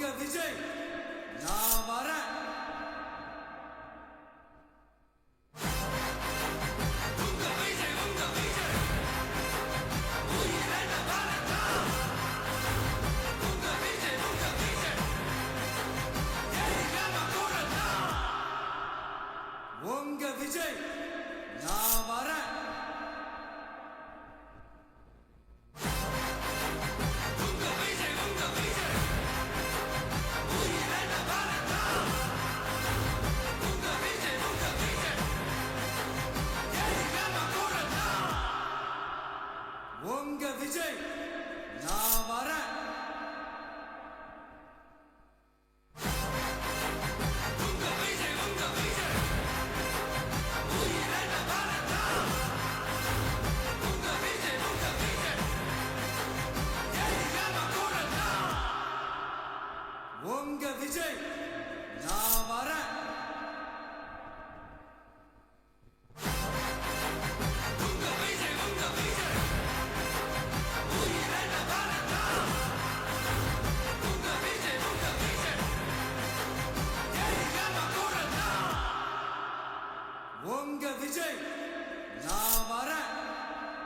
உங்க விஜய் நான் வரேன். உங்க விஜய் நான் வரேன். உங்க விஜய் நான் வரேன். உங்க விஜய் நான் வரேன். உங்க விஜய் நான் வரேன்.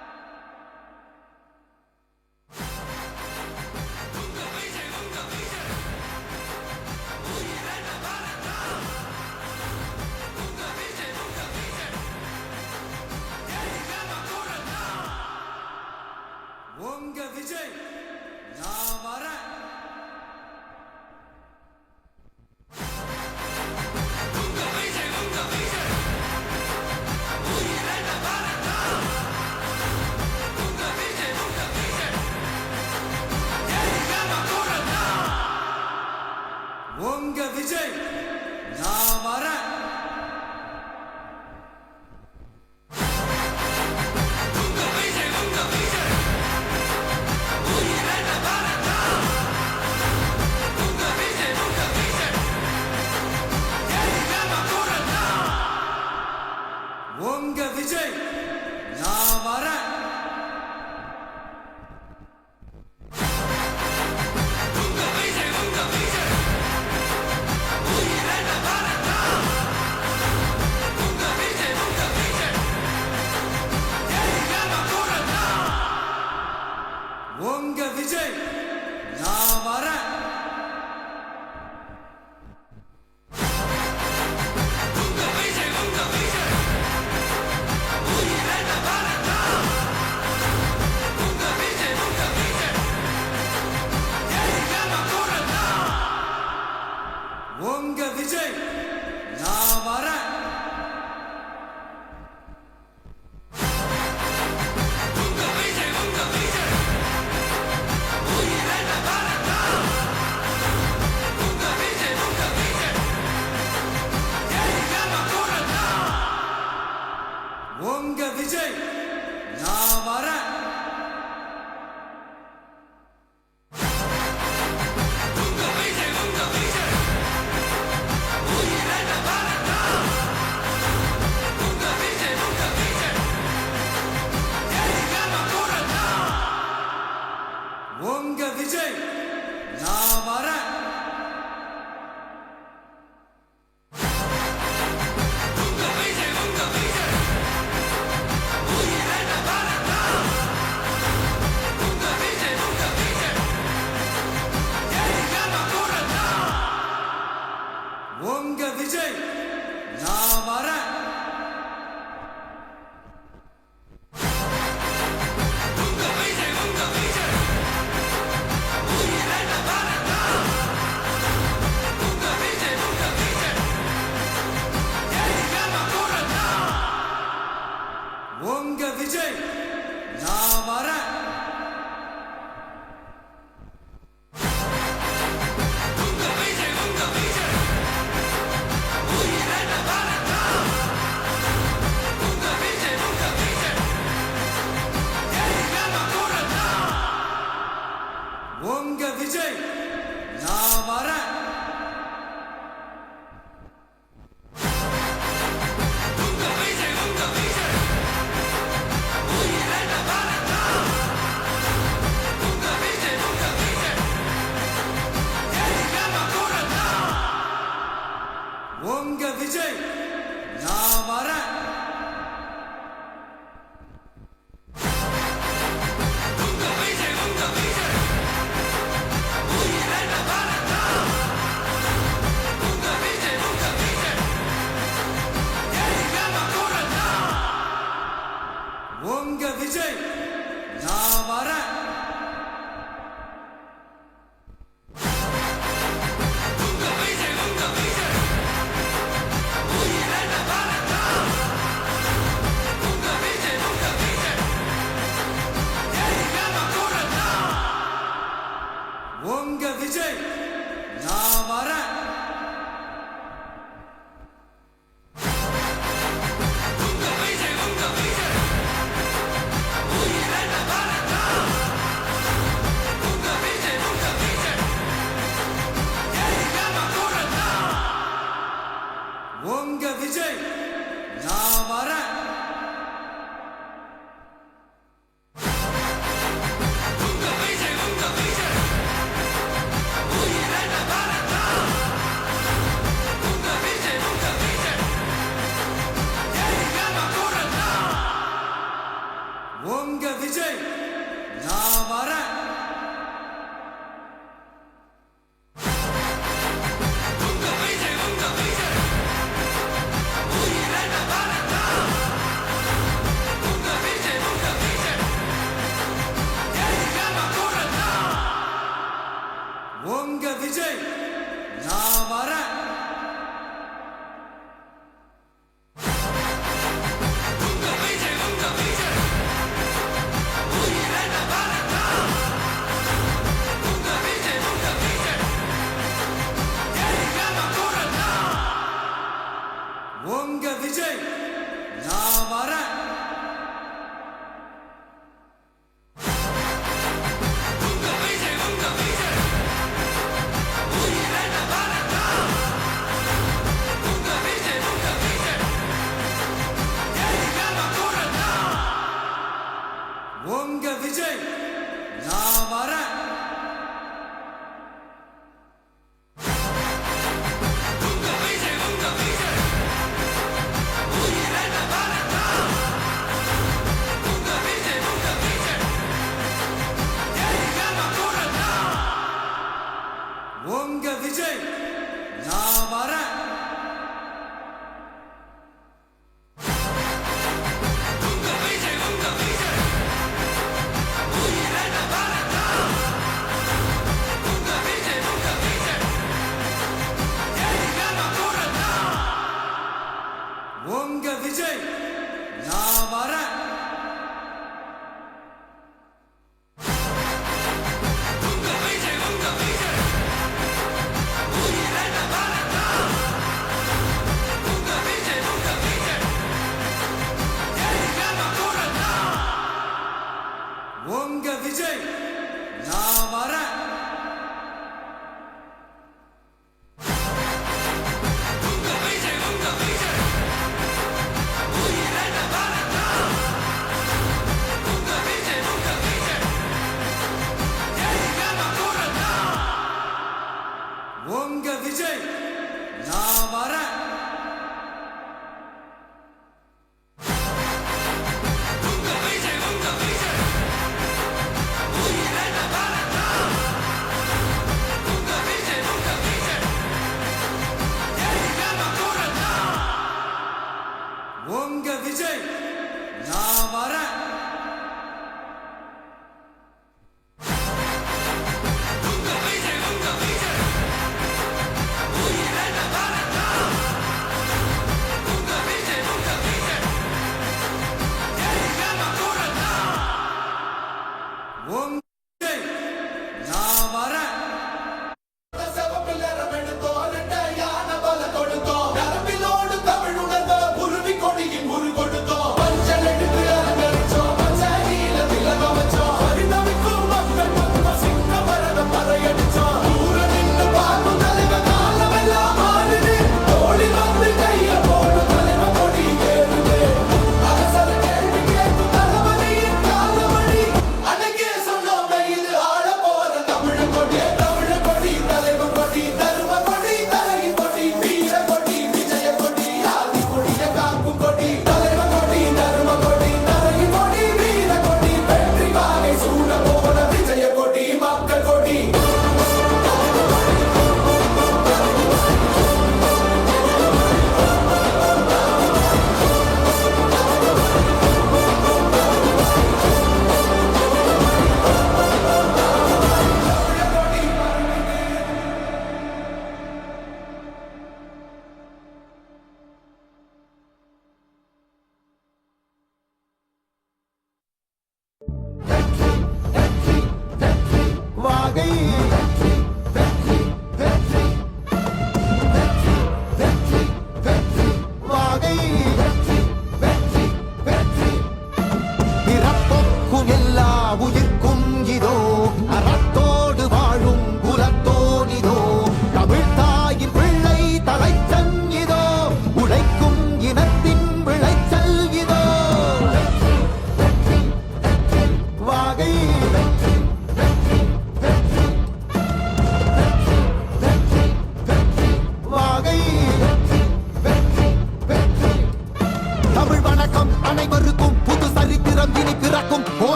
உங்க விஜய் நான் வரேன். உங்க விஜய் நான் வரேன். உங்க விஜய் நான் வரேன். உங்க விஜய் நான் வரேன். உங்க விஜய் நான் வரேன். உங்க விஜய் நான் வரேன். உங்க விஜய் நான் வரேன். உங்க விஜய் நான் வரேன். உங்க விஜய் நான் வரேன். விஜய் நான் வரேன். உங்க விஜய் நான் வரேன். உங்க விஜய் நான் வரேன். உங்க விஜய் நான் வரேன். உங்க விஜய் நான் வரேன். உங்க விஜய் நான் வரேன். உங்க விஜய் நான் வரேன். உங்க விஜய் நான் வரேன். உங்க விஜய் நான் வரேன். உங்க விஜய் நான் வரேன். உங்க விஜய் நான் வரேன். உங்க விஜய் நான் வரேன். உங்க விஜய் நான் வரேன்.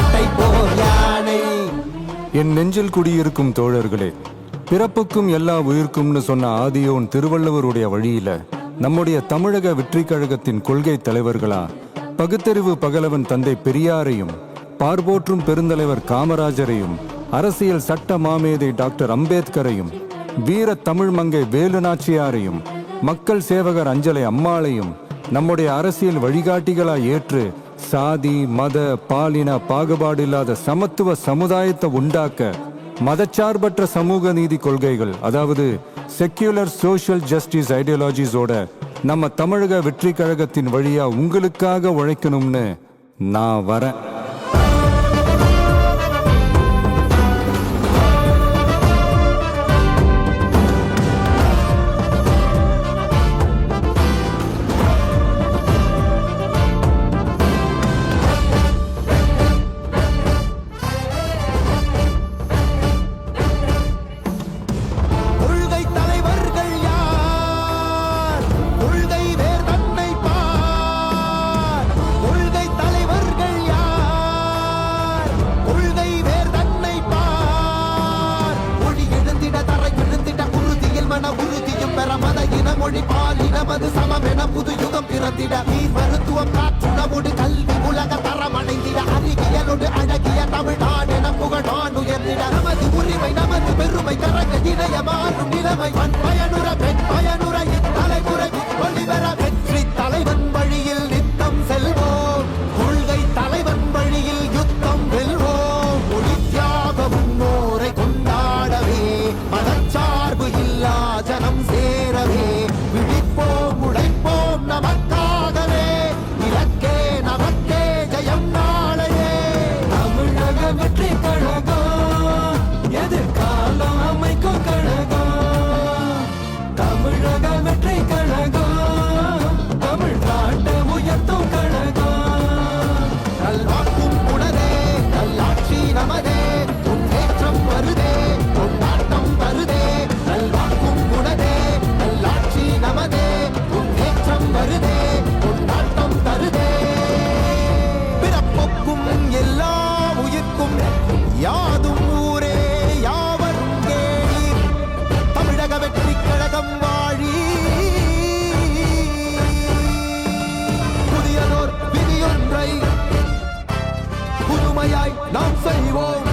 இரட்டை போர் யானை. என் நெஞ்சில் குடியிருக்கும் தோழர்களே, பிறப்புக்கும் எல்லா உயிர்க்கும்னு சொன்ன ஆதியோன் திருவள்ளுவருடைய வழியில நம்முடைய தமிழக வெற்றி கழகத்தின் கொள்கை தலைவர்களா பகுத்தறிவு பகலவன் தந்தை பெரியாரையும், பார்போற்றும் பெருந்தலைவர் காமராஜரையும், அரசியல் சட்ட மாமேதை டாக்டர் அம்பேத்கரையும், வீர தமிழ் மங்கை வேலு நாச்சியாரையும், மக்கள் சேவகர் அஞ்சலை அம்மாளையும் நம்முடைய அரசியல் வழிகாட்டிகளா ஏற்று சாதி மத பாலின பாகுபாடு இல்லாத சமத்துவ சமுதாயத்தை உண்டாக்க மதச்சார்பற்ற சமூக நீதி கொள்கைகள், அதாவது செக்யூலர் சோஷியல் ஜஸ்டிஸ் ஐடியாலஜிஸோட நம்ம தமிழக வெற்றி கழகத்தின் வழியா உங்களுக்காக உழைக்கணும்னு நான் வரேன். மொழி பாலினமது சமமென புது யுகம் பிறந்திட நீர் மருத்துவம் காற்றுணவோடு கல்வி உலக தரமடைந்திட அறிவியலோடு அழகிய தமிழ்நாடு என புகழான் உயர்ந்திட நமது உரிமை நமது பெருமை கரக இணைய மாறும் நிலைமை பயனுற பெண் பயனுற இத்தலைமுறை ஒளிவர வெற்றி தலைவன் வழியில் நித்தம் செல்வோம், கொள்கை தலைவன் வழியில் யுத்தம் வெல்வோம். ஒளி தியாக முன்னோரை கொண்டாடவே மதச்சார்பு இல்லா ஜனம் சேரவே விழிப்போம் உழைப்போம் நமக்காகவே இலக்கே நமக்கே ஜெயம் நாளையே. தமிழக வெற்றி கழகம் எதிர்காலம் அமைக்கும் கழகம். தமிழக வெற்றி கழகம் தமிழ்நாட்டை உயர்த்தும் கழகம். நல்வாக்கும் உடனே நல்லாட்சி நமதே, முன்னேற்றம் வருதே கொண்டாட்டம் வருதே. நல்வாக்கும் உடனே நல்லாட்சி நமதே, முன்னேற்றம் வருதே கொண்டாட்டம் தருதே. பிறப்புக்கும் எல்லா உயிர்க்கும் யாதும் ஊரே யாவரும் கேளீர், தமிழக வெற்றி கழகம் வாழி. புதியதோர் விதியொன்றை புதுமையாய் நாம் செய்வோம்.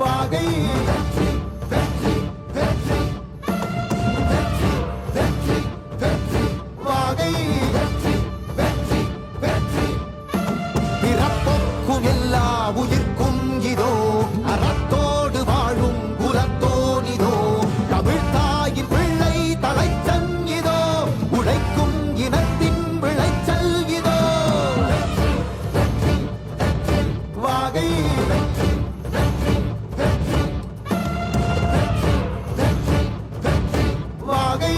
வாகை வாகை பிறப்புக்கும் எல்லா உயிர்க்கும் இதோ அறத்தோடு வாழும் குலத்தோனிதோ தமிழ் தாயின் பிள்ளை தலைச்சன் இதோ உழைக்கும் இனத்தின் விளைச்சல் இதோ வாகை வாகை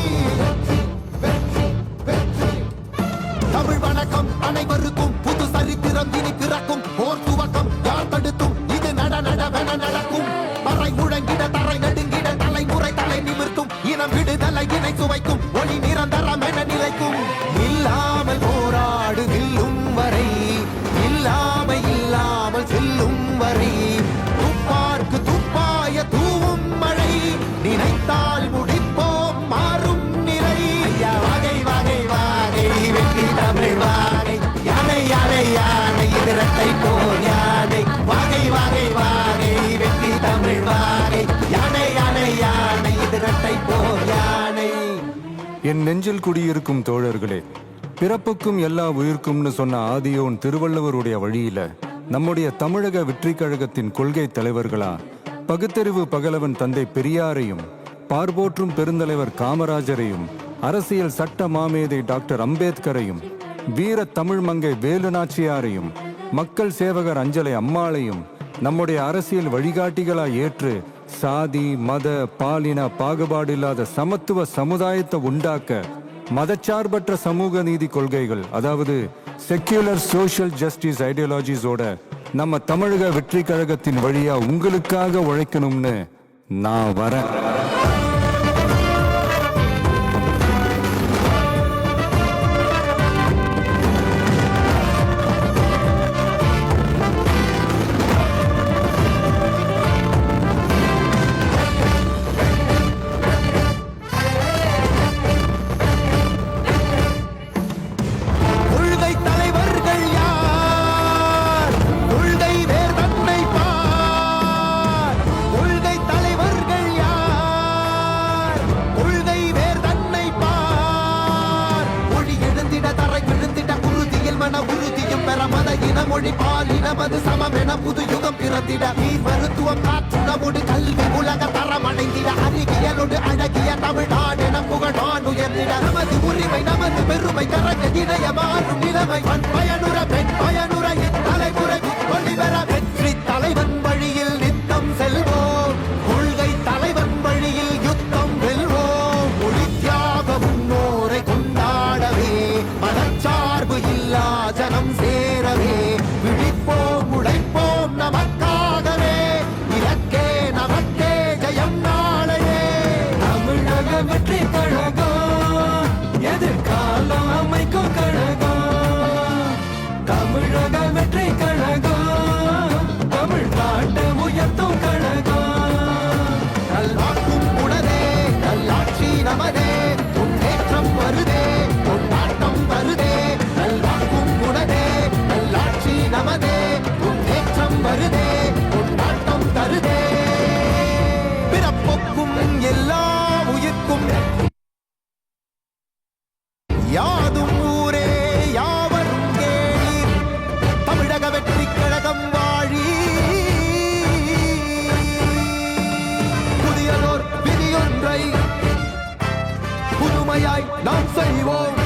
தமிழ் வணக்கம் அனைவருக்கும் புது சரித்திரம் இனி பிறக்கும் போர் துவக்கம் யார் தடுத்தும் இது நடவென நடக்கும் பறை முழங்கிட தரை நடுங்கிட தலைமுறை தலை நிமிர்த்தும் இனம் விடுதலை இணை சுவைக்கும் ஒளி நிரந்தரம் என நிலைக்கும் இல்லாமல் போராடு நில்லும் வரை இல்லாமல் செல்லும் வரை துப்பார்க்கு துப்பாய தூவும் மழை நினைத்தால் முடிப்போம் மாறும் நிலை வாகை வாகை வாகை வெற்றி தமிழ் வாகை யானை யானை யானை இதரத்தை போல் யானை வாகை வாகை வாகை வெற்றி தமிழ் வாகை யானை யானை யானை இதரத்தை போல் யானை என் நெஞ்சில் குடியிருக்கும் தோழர்களே, பிறப்புக்கும் எல்லா உயிர்க்கும்னு சொன்ன ஆதியோன் திருவள்ளுவருடைய வழியில நம்முடைய தமிழக வெற்றிக் கழகத்தின் கொள்கை தலைவர்களா பகுத்தறிவு பகலவன் தந்தை பெரியாரையும், பார்போற்றும் பெருந்தலைவர் காமராஜரையும், அரசியல் சட்ட மாமேதை டாக்டர் அம்பேத்கரையும், வீர தமிழ் மங்கை வேலு நாச்சியாரையும், மக்கள் சேவகர் அஞ்சலை அம்மாளையும் நம்முடைய அரசியல் வழிகாட்டிகளா ஏற்று சாதி மத பாலின பாகுபாடு இல்லாத சமத்துவ சமுதாயத்தை உண்டாக்க மதச்சார்பற்ற சமூக நீதி கொள்கைகள், அதாவது செக்யூலர் சோஷியல் ஜஸ்டிஸ் ஐடியாலஜிஸோட நம்ம தமிழக வெற்றி கழகத்தின் வழியா உங்களுக்காக உழைக்கணும்னு நான் வரேன். கொள்கை தலைவர்கள் யார் கொள்கை வேர் தன்னை பார் கொள்கை தலைவர்கள் யார் கொள்கை வேர் தன்னை பார் மொழி எழுந்திட தரை விழுந்திட உறுதியில் மன உறுதியும் பெற மத இன மொழி பாலினமது சமம் என புது யுகம் பிறந்திட நீர் மருத்துவம் காற்றுணவோடு கல்வி உலக தரம் அடைந்திட அறிவியலோடு அழகிய தமிழ்நாடு என புகழான் உயர்ந்திட நமது உரிமை நமது பெருமை கரங்க இணைய மாறும் நிலைமை பயனுற பெண் பயனுற தலைமுறை கொள்ளிவர வெற்றி தலைவன் வழியில் நித்தம் செல்வோம் கொள்கை தலைவன் வழியில் யுத்தம் வெல்வோம் மொழி தியாக முன்னோரை கொண்டாடவே மதச்சார்பு இல்லா ஜனம் சேரவே விழிப்போம் உழைப்போம் நமக்காகவே இலக்கே நமக்கே ஜெயம் நாளையே தமிழக வெற்றி கழகம் எதிர்காலம் அமைக்கும் கழகம். தமிழக வெற்றி கழகம் தமிழ்நாட்டை உயர்த்தும் கழகம். நல்வாக்கும் உனதே நல்லாட்சி நமதே முன்னேற்றம் வருதே கொண்டாட்டம் வருதே நல்வாக்கும் உனதே நல்லாட்சி நமதே முன்னேற்றம் வருதே கொண்டாட்டம் தருதே பிறப்புக்கும் எல்லா உயிர்க்கும் யாதும் ஊரே யாவரும் கேளீர் தமிழக வெற்றி கழகம் வாழி புதியதோர் விதியொன்றை புதுமையாய் நாம் செய்வோம்.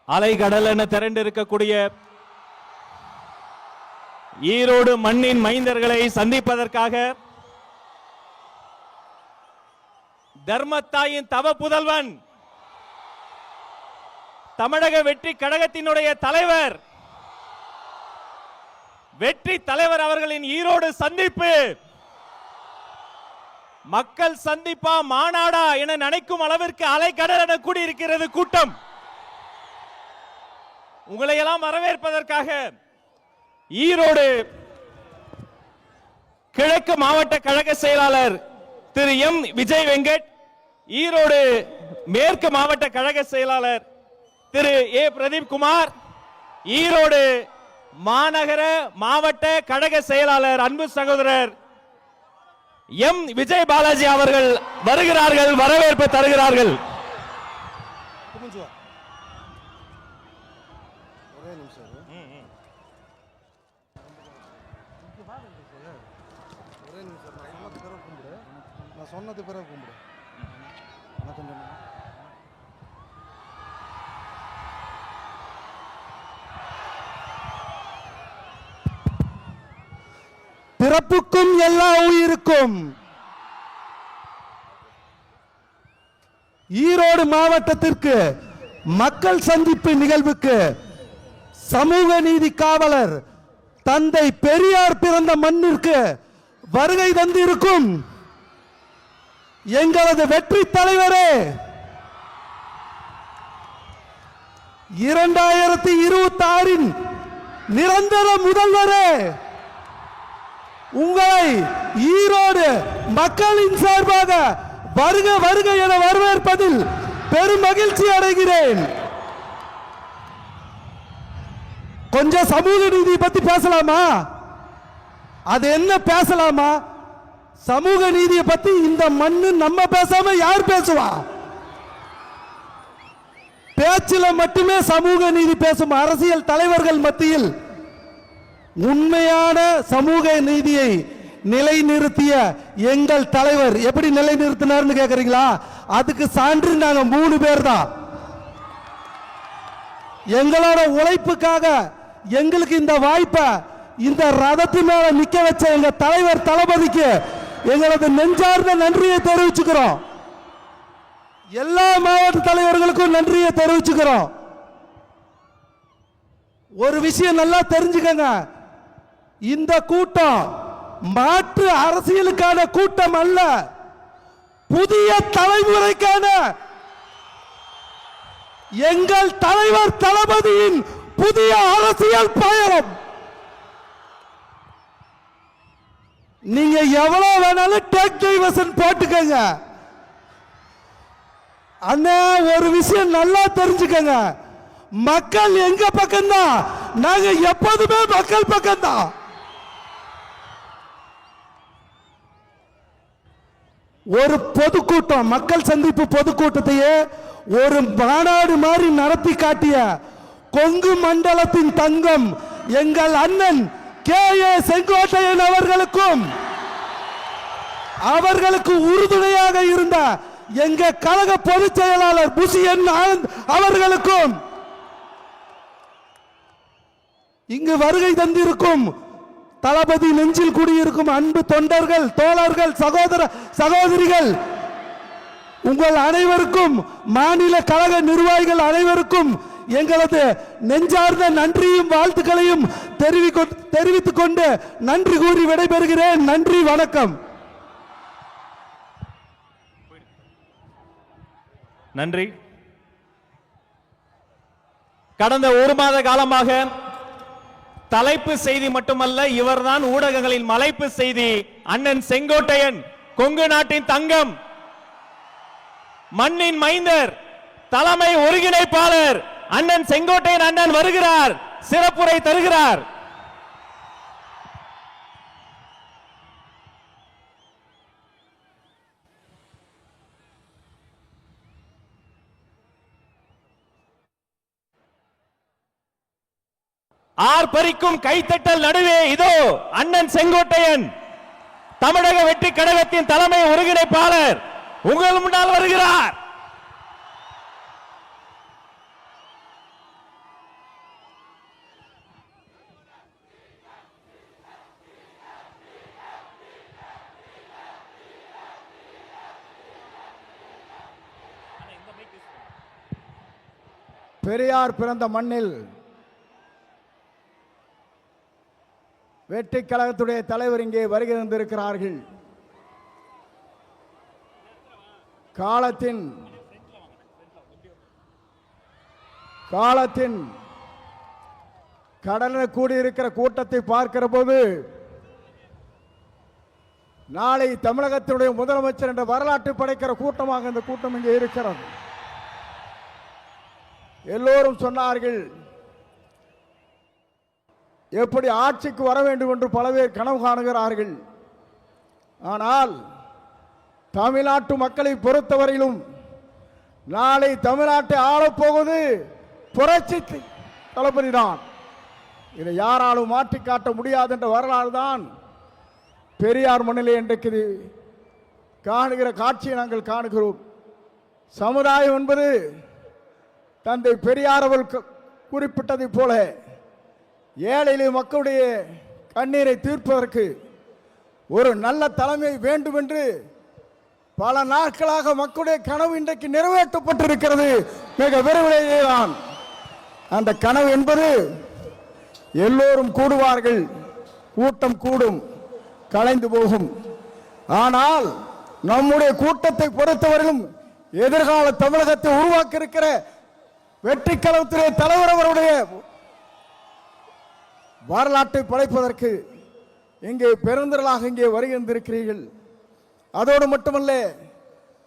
அலைகடல் என திரண்டு இருக்கக்கூடிய ஈரோடு மண்ணின் மைந்தர்களை சந்திப்பதற்காக தர்மத்தாயின் தவ புதல்வன் தமிழக வெற்றி கழகத்தினுடைய தலைவர் வெற்றி தலைவர் அவர்களின் ஈரோடு சந்திப்பு மக்கள் சந்திப்பா மாநாடா என நினைக்கும் அளவிற்கு அலைக்கடல் என கூடியிருக்கிறது கூட்டம். உங்களை எல்லாம் வரவேற்பதற்காக ஈரோடு கிழக்கு மாவட்ட கழக செயலாளர் திரு எம் விஜய் வெங்கட், ஈரோடு மேற்கு மாவட்ட கழக செயலாளர் திரு ஏ பிரதீப் குமார், ஈரோடு மாநகர மாவட்ட கழக செயலாளர் அன்பு சகோதரர் எம் விஜய் பாலாஜி அவர்கள் வருகிறார்கள், வரவேற்பு தருகிறார்கள். சொன்னது பிறகு கும்பிடு. பிறப்புக்கும் எல்லா உயிருக்கும் ஈரோடு மாவட்டத்திற்கு மக்கள் சந்திப்பு நிகழ்வுக்கு சமூக நீதி காவலர் தந்தை பெரியார் பிறந்த மண்ணிற்கு வருகை தந்திருக்கும் எங்களது வெற்றி தலைவரே, 2026 நிரந்தர முதல்வரே, உங்களை ஈரோடு மக்களின் சார்பாக வருக வருக என வரவேற்பதில் பெரும் மகிழ்ச்சி அடைகிறேன். கொஞ்சம் சமூக நீதி பத்தி பேசலாமா? அது என்ன பேசலாமா? சமூக நீதியை பத்தி இந்த மண்ணு நம்ம பேசாம யார் பேசுவா? பேச்சில மட்டுமே சமூக நீதி பேசும் அரசியல் தலைவர்கள் மத்தியில் உண்மையான சமூக நீதியை நிலைநிறுத்திய எங்கள் தலைவர் எப்படி நிலைநிறுத்தினார்னு கேக்குறீங்களா? அதுக்கு சான்று நாங்க 3 பேர் தான். எங்களோட உழைப்புக்காக எங்களுக்கு இந்த வாய்ப்பை இந்த ரதத்து மேல நிக்க வச்ச எங்க தலைவர் தளபதிக்கு எங்களது நெஞ்சார்ந்த நன்றியை தெரிவிச்சுக்கிறோம். எல்லா மாவட்ட தலைவர்களுக்கும் நன்றியை தெரிவிச்சுக்கிறோம். ஒரு விஷயம் நல்லா தெரிஞ்சுக்கங்க, இந்த கூட்டம் மாற்று அரசியலுக்கான கூட்டம் அல்ல, புதிய தலைமுறைக்கான எங்கள் தலைவர் தளபதியின் புதிய அரசியல் பயணம். நீங்க எவ்வளவு வேணாலும் டேக் டைவர்ஷன் போட்டுக்கங்க. அண்ணா ஒரு விஷயம் நல்லா தெரிஞ்சுக்கங்க, மக்கள் எங்க பக்கம்தான், நாங்க எப்போதுமே மக்கள் பக்கம்தான். ஒரு பொதுக்கூட்டம், மக்கள் சந்திப்பு பொதுக்கூட்டத்தையே ஒரு மாநாடு மாதிரி நடத்தி காட்டிய கொங்கு மண்டலத்தின் தங்கம் எங்கள் அண்ணன் கே.ஏ. செங்கோட்டையன் அவர்களுக்கும் அவர்களுக்கு உறுதுணையாக இருந்த எங்க கழக பொதுச் செயலாளர் புஷியன் ஆனந்த் அவர்களுக்கும் இங்கு வருகை தந்திருக்கும் தளபதி நெஞ்சில் குடியிருக்கும் அன்பு தொண்டர்கள், தோழர்கள், சகோதர சகோதரிகள் உங்கள் அனைவருக்கும், மாநில கழக நிர்வாகிகள் அனைவருக்கும் எங்களது நெஞ்சார்ந்த நன்றியும் வாழ்த்துக்களையும் தெரிவித்துக் கொண்டு நன்றி கூறி விடைபெறுகிறேன். நன்றி, வணக்கம். நன்றி. கடந்த 1 மாத காலமாக தலைப்பு செய்தி மட்டுமல்ல, இவர்தான் ஊடகங்களின் மலைப்பு செய்தி. அண்ணன் செங்கோட்டையன், கொங்கு நாட்டின் தங்கம், மண்ணின் மைந்தர், தலைமை ஒருங்கிணைப்பாளர் அண்ணன் செங்கோட்டையன் அண்ணன் வருகிறார், சிறப்புரை தருகிறார். ஆர்ப்பரிக்கும் கைத்தட்டல் நடுவே இதோ அண்ணன் செங்கோட்டையன், தமிழக வெற்றி கழகத்தின் தலைமை ஒருங்கிணைப்பாளர் உங்கள் முன்னால் வருகிறார். பெரியார் பிறந்த மண்ணில் வெற்றி கழகத்துடைய தலைவர் இங்கே வருகை தந்திருக்கிறார்கள். காலத்தின் கடலில் கூடியிருக்கிற கூட்டத்தை பார்க்கிற போது நாளை தமிழகத்தினுடைய முதலமைச்சர் என்ற வரலாற்று படைக்கிற கூட்டமாக இந்த கூட்டம் இங்கே இருக்கிறது. எல்லோரும் சொன்னார்கள், எப்படி ஆட்சிக்கு வர வேண்டும் என்று பல பேர் கனவு காணுகிறார்கள். ஆனால் தமிழ்நாட்டு மக்களை பொறுத்தவரையிலும் நாளை தமிழ்நாட்டை ஆளப்போவது புரட்சி தளபதி தான். இதை யாராலும் மாற்றி காட்ட முடியாது என்ற வரலாறு தான் பெரியார் மண்ணிலே இன்றைக்கு காணுகிற காட்சியை நாங்கள் காணுகிறோம். சமுதாயம் என்பது தந்தை பெரியார் அவர்கள் குறிப்பிட்டதைப் போல ஏழை மக்களுடைய கண்ணீரை தீர்ப்பதற்கு ஒரு நல்ல தலைமை வேண்டும் என்று பல நாட்களாக மக்களுடைய கனவு இன்றைக்கு நிறைவேற்றப்பட்டிருக்கிறது. மிக விரைவிலேயே தான் அந்த கனவு என்பது எல்லோரும் கூடுவார்கள், கூட்டம் கூடும், கலைந்து போகும். ஆனால் நம்முடைய கூட்டத்தை பொறுத்தவரையிலும் எதிர்கால தமிழகத்தை உருவாக்க இருக்கிற வெற்றி கழகத்திலே தலைவர் அவருடைய வரலாற்றை படைப்பதற்கு இங்கே பெருந்திரளாக இங்கே வருகின்றிருக்கிறீர்கள். அதோடு மட்டுமல்ல,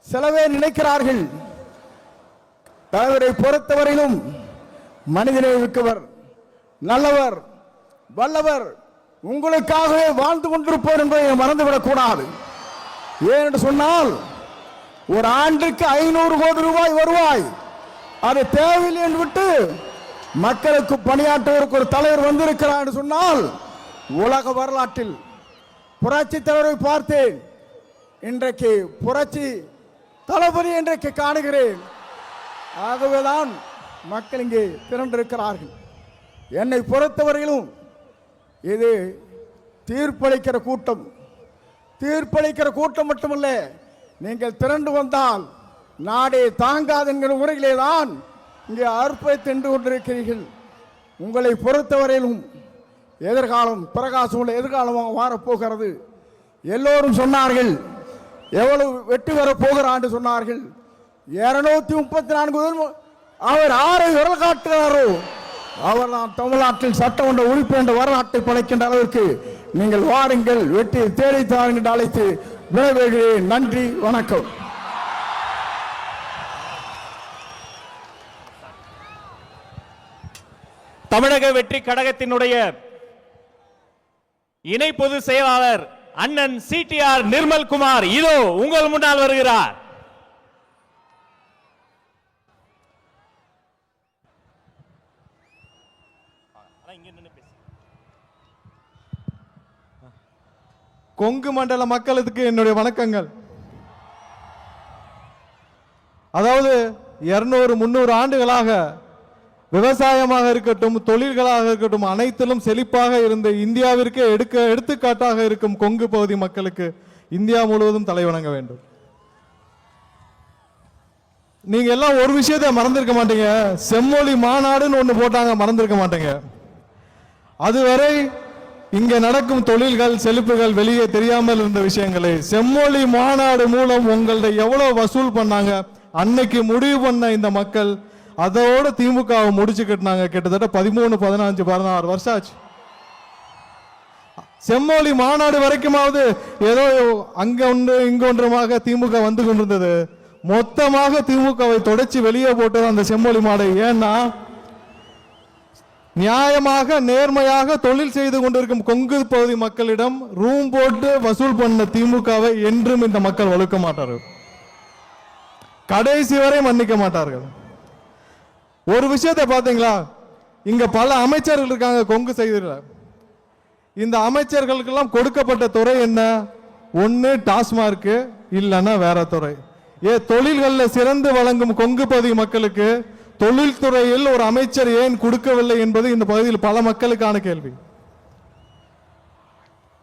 சிலவே நினைக்கிறார்கள் தலைவரை பொறுத்தவரையிலும் மனிதனை மிக்கவர், நல்லவர், வல்லவர், உங்களுக்காகவே வாழ்ந்து கொண்டிருப்பவர் என்பதை மறந்துவிடக் கூடாது. ஏனென்று சொன்னால் ஒரு ஆண்டுக்கு 500 கோடி ரூபாய் வருவாய் அது தேவையில்லை என்று விட்டு மக்களுக்கு பணியாற்றுவதற்கு ஒரு தலைவர் வந்திருக்கிறார் என்று சொன்னால் உலக வரலாற்றில் புரட்சி தலைவரை பார்த்தேன், இன்றைக்கு புரட்சி தளபதி இன்றைக்கு காணுகிறேன். ஆகவேதான் மக்கள் இங்கே திரண்டிருக்கிறார்கள். என்னை பொறுத்தவரையிலும் இது தீர்ப்பளிக்கிற கூட்டம். தீர்ப்பளிக்கிற கூட்டம் மட்டுமல்ல, நீங்கள் திரண்டு வந்தால் நாடே தாங்காது என்கிற முறையிலே தான் இங்கே அர்ப்பணித்து நின்று கொண்டிருக்கிறீர்கள். உங்களை பொறுத்தவரையிலும் எதிர்காலம் பிரகாசம் எதிர்காலமாக மாறப்போகிறது. எல்லோரும் சொன்னார்கள், எவ்வளவு வெற்றி பெறப் போகிறார் என்று சொன்னார்கள். 234 அவர் ஆரை விரல் காட்டுகிறாரோ அவர் தான் தமிழ்நாட்டில் சட்டமன்ற உறுப்பினர் என்ற வரலாற்றை படைக்கின்ற அளவிற்கு நீங்கள் வாருங்கள், வெற்றி தேடித்தார் என்று அழைத்து விடைபெறுகிறேன். நன்றி, வணக்கம். தமிழக வெற்றி கழகத்தினுடைய இணை பொதுச் செயலாளர் அண்ணன் சிடிஆர் நிர்மல்குமார் இதோ உங்கள் முன்னால் வருகிறார். கொங்கு மண்டல மக்களுக்கு என்னுடைய வணக்கங்கள். அதாவது 200-300 ஆண்டுகளாக விவசாயமாக இருக்கட்டும், தொழில்களாக இருக்கட்டும், அனைத்திலும் செழிப்பாக இருந்த இந்தியாவிற்கு எடுத்துக்காட்டாக இருக்கும் கொங்கு பகுதி மக்களுக்கு இந்தியா முழுவதும் தலை வணங்க வேண்டும். நீங்க எல்லாம் ஒரு விஷயத்தை மறந்திருக்க மாட்டீங்க, செம்மொழி மாநாடுன்னு ஒண்ணு போட்டாங்க, மறந்திருக்க மாட்டீங்க. அதுவரை இங்க நடக்கும் தொழில்கள் செழிப்புகள் வெளியே தெரியாமல் இருந்த விஷயங்களை செம்மொழி மாநாடு மூலம் உங்கள்ட்ட எவ்வளவு வசூல் பண்ணாங்க, அன்னைக்கு முடிவு பண்ண இந்த மக்கள் அதோட திமுகவை முடிச்சு கட்டினாங்க. கிட்டத்தட்ட 13, 15, 16 வருஷம் ஆச்சு. செம்மொழி மாநாடு வரைக்குமாவது ஏதோ அங்க ஒன்று இங்க ஒன்றுமாக திமுக வந்து கொண்டிருந்தது. மொத்தமாக திமுகவை தொடச்சி வெளியே போட்டது அந்த செம்மொழி மாநாடு. ஏன்னா நியாயமாக நேர்மையாக தொழில் செய்து கொண்டிருக்கும் கொங்கு பகுதி மக்களிடம் ரூம் போட்டு வசூல் பண்ண திமுகவை என்றும் இந்த மக்கள் வலுக்க மாட்டார்கள், கடைசி வரை மன்னிக்க மாட்டார்கள். ஒரு விஷயத்தை பார்த்தீங்களா, இங்க பல அமைச்சர்கள் இருக்காங்க கொங்கு செய்தில. இந்த அமைச்சர்களுக்கெல்லாம் கொடுக்கப்பட்ட துறை என்ன? ஒன்னு டாஸ்மார்க், இல்லைன்னா வேற துறை. தொழில்களில் சிறந்து வழங்கும் கொங்கு பகுதி மக்களுக்கு தொழில்துறையில் ஒரு அமைச்சர் ஏன் கொடுக்கவில்லை என்பது இந்த பகுதியில் பல மக்களுக்கான கேள்வி.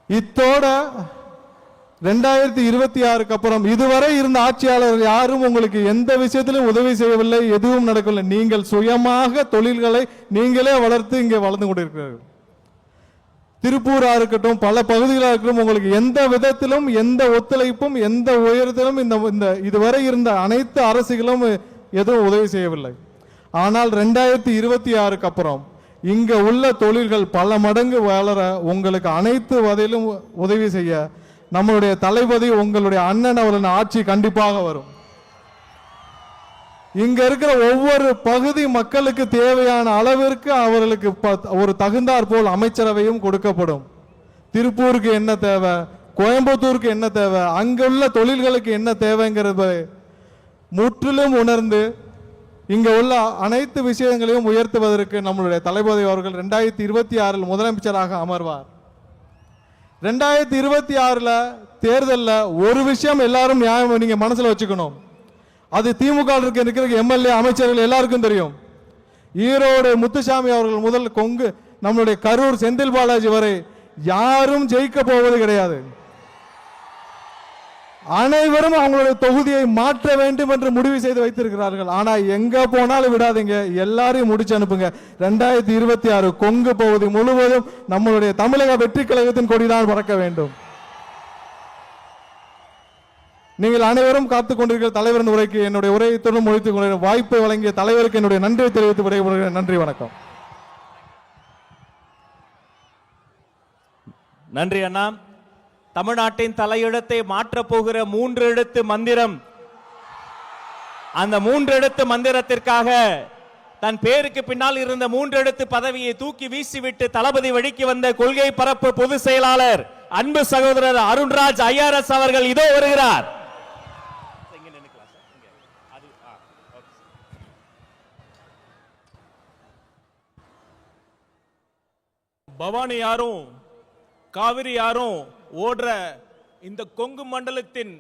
இத்தோட 2026 அப்புறம் இதுவரை இருந்த ஆட்சியாளர் யாரும் உங்களுக்கு எந்த விஷயத்திலும் உதவி செய்யவில்லை, எதுவும் நடக்கவில்லை. நீங்கள் சுயமாக தொழில்களை நீங்களே வளர்த்து இங்கே வளர்ந்து கொண்டிருக்கிறீர்கள். திருப்பூரா இருக்கட்டும், பல பகுதிகளாக இருக்கட்டும், உங்களுக்கு எந்த விதத்திலும் எந்த ஒத்துழைப்பும் எந்த உயரத்திலும் இந்த இதுவரை இருந்த அனைத்து அரசுகளும் எதுவும் உதவி செய்யவில்லை. ஆனால் 2026 அப்புறம் இங்க உள்ள தொழில்கள் பல மடங்கு வளர உங்களுக்கு அனைத்து வகையிலும் உதவி செய்ய நம்மளுடைய தளபதி உங்களுடைய அண்ணன் அவரின் ஆட்சி கண்டிப்பாக வரும். இங்க இருக்கிற ஒவ்வொரு பகுதி மக்களுக்கு தேவையான அளவிற்கு அவர்களுக்கு ஒரு தகுந்தாற் போல் அமைச்சரவையும் கொடுக்கப்படும். திருப்பூருக்கு என்ன தேவை, கோயம்புத்தூருக்கு என்ன தேவை, அங்குள்ள தொழில்களுக்கு என்ன தேவைங்கிறத முற்றிலும் உணர்ந்து இங்க உள்ள அனைத்து விஷயங்களையும் உயர்த்துவதற்கு நம்மளுடைய தளபதி அவர்கள் 2026 முதலமைச்சராக அமர்வார். 2026 தேர்தலில் ஒரு விஷயம் எல்லாரும் நியாயம் நீங்க மனசுல வச்சுக்கணும். அது திமுக இருக்கிற எம்எல்ஏ அமைச்சர்கள் எல்லாருக்கும் தெரியும். ஈரோடு முத்துசாமி அவர்கள் முதல் கொங்கு நம்மளுடைய கரூர் செந்தில் பாலாஜி வரை யாரும் ஜெயிக்க போவது கிடையாது. அனைவரும் அவங்களுடைய தொகுதியை மாற்ற வேண்டும் என்று முடிவு செய்து வைத்திருக்கிறார்கள். ஆனா எங்க போனாலும் விடாதீங்க, எல்லாரையும் முடிச்சு அனுப்புங்க. 2026 கொங்கு பகுதி முழுவதும் நம்மளுடைய தமிழக வெற்றி கழகத்தின் கொடிதான் பறக்க வேண்டும். நீங்கள் அனைவரும் காத்துக் கொண்டிருக்கிற தலைவரின் உரைக்கு என்னுடைய உரையை தொடர்ந்து முடித்துக் கொள்ள வாய்ப்பை வழங்கிய தலைவருக்கு என்னுடைய நன்றியை தெரிவித்து விடைபெறுகிறேன். நன்றி, வணக்கம். நன்றி அண்ணா. தமிழ்நாட்டின் தலையிடத்தை மாற்றப் போகிற 3 எழுத்து மந்திரம், அந்த 3 எழுத்து மந்திரத்திற்காக தன் பேருக்கு பின்னால் இருந்த 3 எழுத்து பதவியை தூக்கி வீசிவிட்டு தளபதி வழிக்கு வந்த கொள்கை பரப்பு பொதுச் செயலாளர் அன்பு சகோதரர் அருண்ராஜ் ஐஆர்எஸ் அவர்கள் இதோ வருகிறார். பவானி யாரும் காவிரி யாரும் ஓடுற இந்த கொங்கு மண்டலத்தின்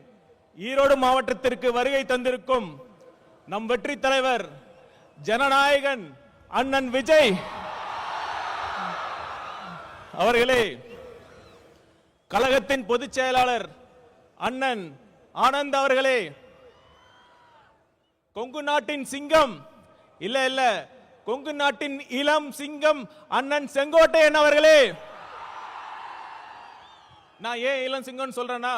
ஈரோடு மாவட்டத்திற்கு வருகை தந்திருக்கும் நம் வெற்றி தலைவர் ஜனநாயகன் அண்ணன் விஜய் அவர்களே, கழகத்தின் பொதுச் செயலாளர் அண்ணன் ஆனந்த் அவர்களே, கொங்கு நாட்டின் சிங்கம் இல்ல கொங்கு நாட்டின் இளம் சிங்கம் அண்ணன் செங்கோட்டையன் அவர்களே. நான் ஏன் இளம் சிங்கம் சொல்றேன்னா,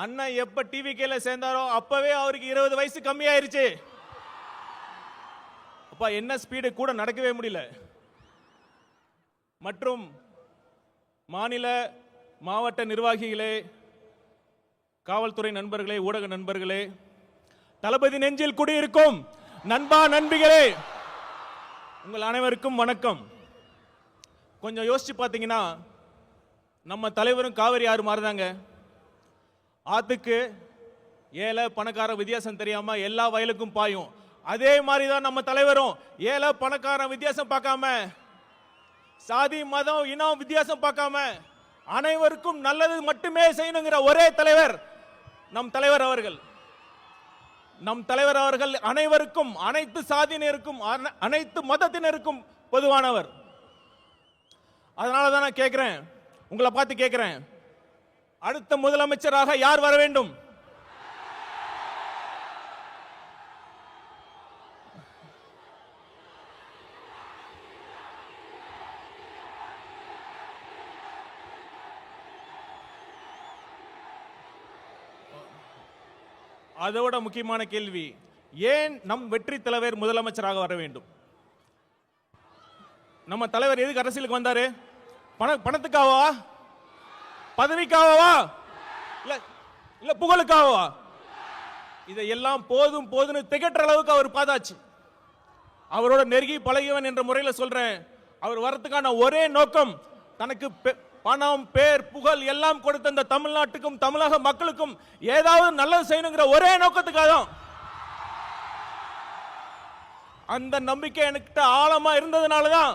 அண்ணன் எப்ப டிவிகேல சேர்ந்தாரோ அப்பவே அவருக்கு 20 வயசு கம்மியாயிருச்சு. அப்பா என்ன ஸ்பீடு கூட நடக்கவே முடியல. மற்றும் மாநில மாவட்ட நிர்வாகிகளே, காவல்துறை நண்பர்களே, ஊடக நண்பர்களே, தளபதி நெஞ்சில் குடியிருக்கும் நண்பா நண்பிகளே, உங்கள் அனைவருக்கும் வணக்கம். கொஞ்சம் யோசிச்சு பார்த்தீங்கன்னா, நம்ம தலைவரும் காவிரி ஆறு மாதிரிதாங்க. ஆத்துக்கு ஏழை பணக்கார வித்தியாசம் தெரியாம எல்லா வயலுக்கும் பாயும். அதே மாதிரி தான் நம்ம தலைவரும் ஏழை பணக்கார வித்தியாசம் பார்க்காம, சாதி மதம் இனம் வித்தியாசம் பார்க்காம அனைவருக்கும் நல்லது மட்டுமே செய்யணுங்கிற ஒரே தலைவர் நம் தலைவர் அவர்கள். நம் தலைவர் அவர்கள் அனைவருக்கும், அனைத்து சாதியினருக்கும், அனைத்து மதத்தினருக்கும் பொதுவானவர். அதனால தான் நான் கேட்கிறேன், உங்களை பார்த்து கேட்கிறேன், அடுத்த முதலமைச்சராக யார் வர வேண்டும்? அதோட முக்கியமான கேள்வி, ஏன் நம் வெற்றி தலைவர் முதலமைச்சராக வர வேண்டும்? நம்ம தலைவர் எதுக்கு அரசியலுக்கு வந்தாரு? பணத்துக்காகவா, பதவிக்காகவா, இல்ல புகழுக்காகவா? இதையெல்லாம் போதும் போதுன்னு திகற்ற அளவுக்கு அவர் பார்த்தாச்சு. அவரோட நெருங்கி பழகியவன் என்ற முறையில் சொல்றேன், அவர் வரத்துக்கான ஒரே நோக்கம் தனக்கு பணம், பேர், புகழ் எல்லாம் கொடுத்த இந்த தமிழ்நாட்டுக்கும் தமிழக மக்களுக்கும் ஏதாவது நல்லது செய்யணுங்கிற ஒரே நோக்கத்துக்காக தான். அந்த நம்பிக்கை என்கிட்ட ஆழமா இருந்ததுனாலதான்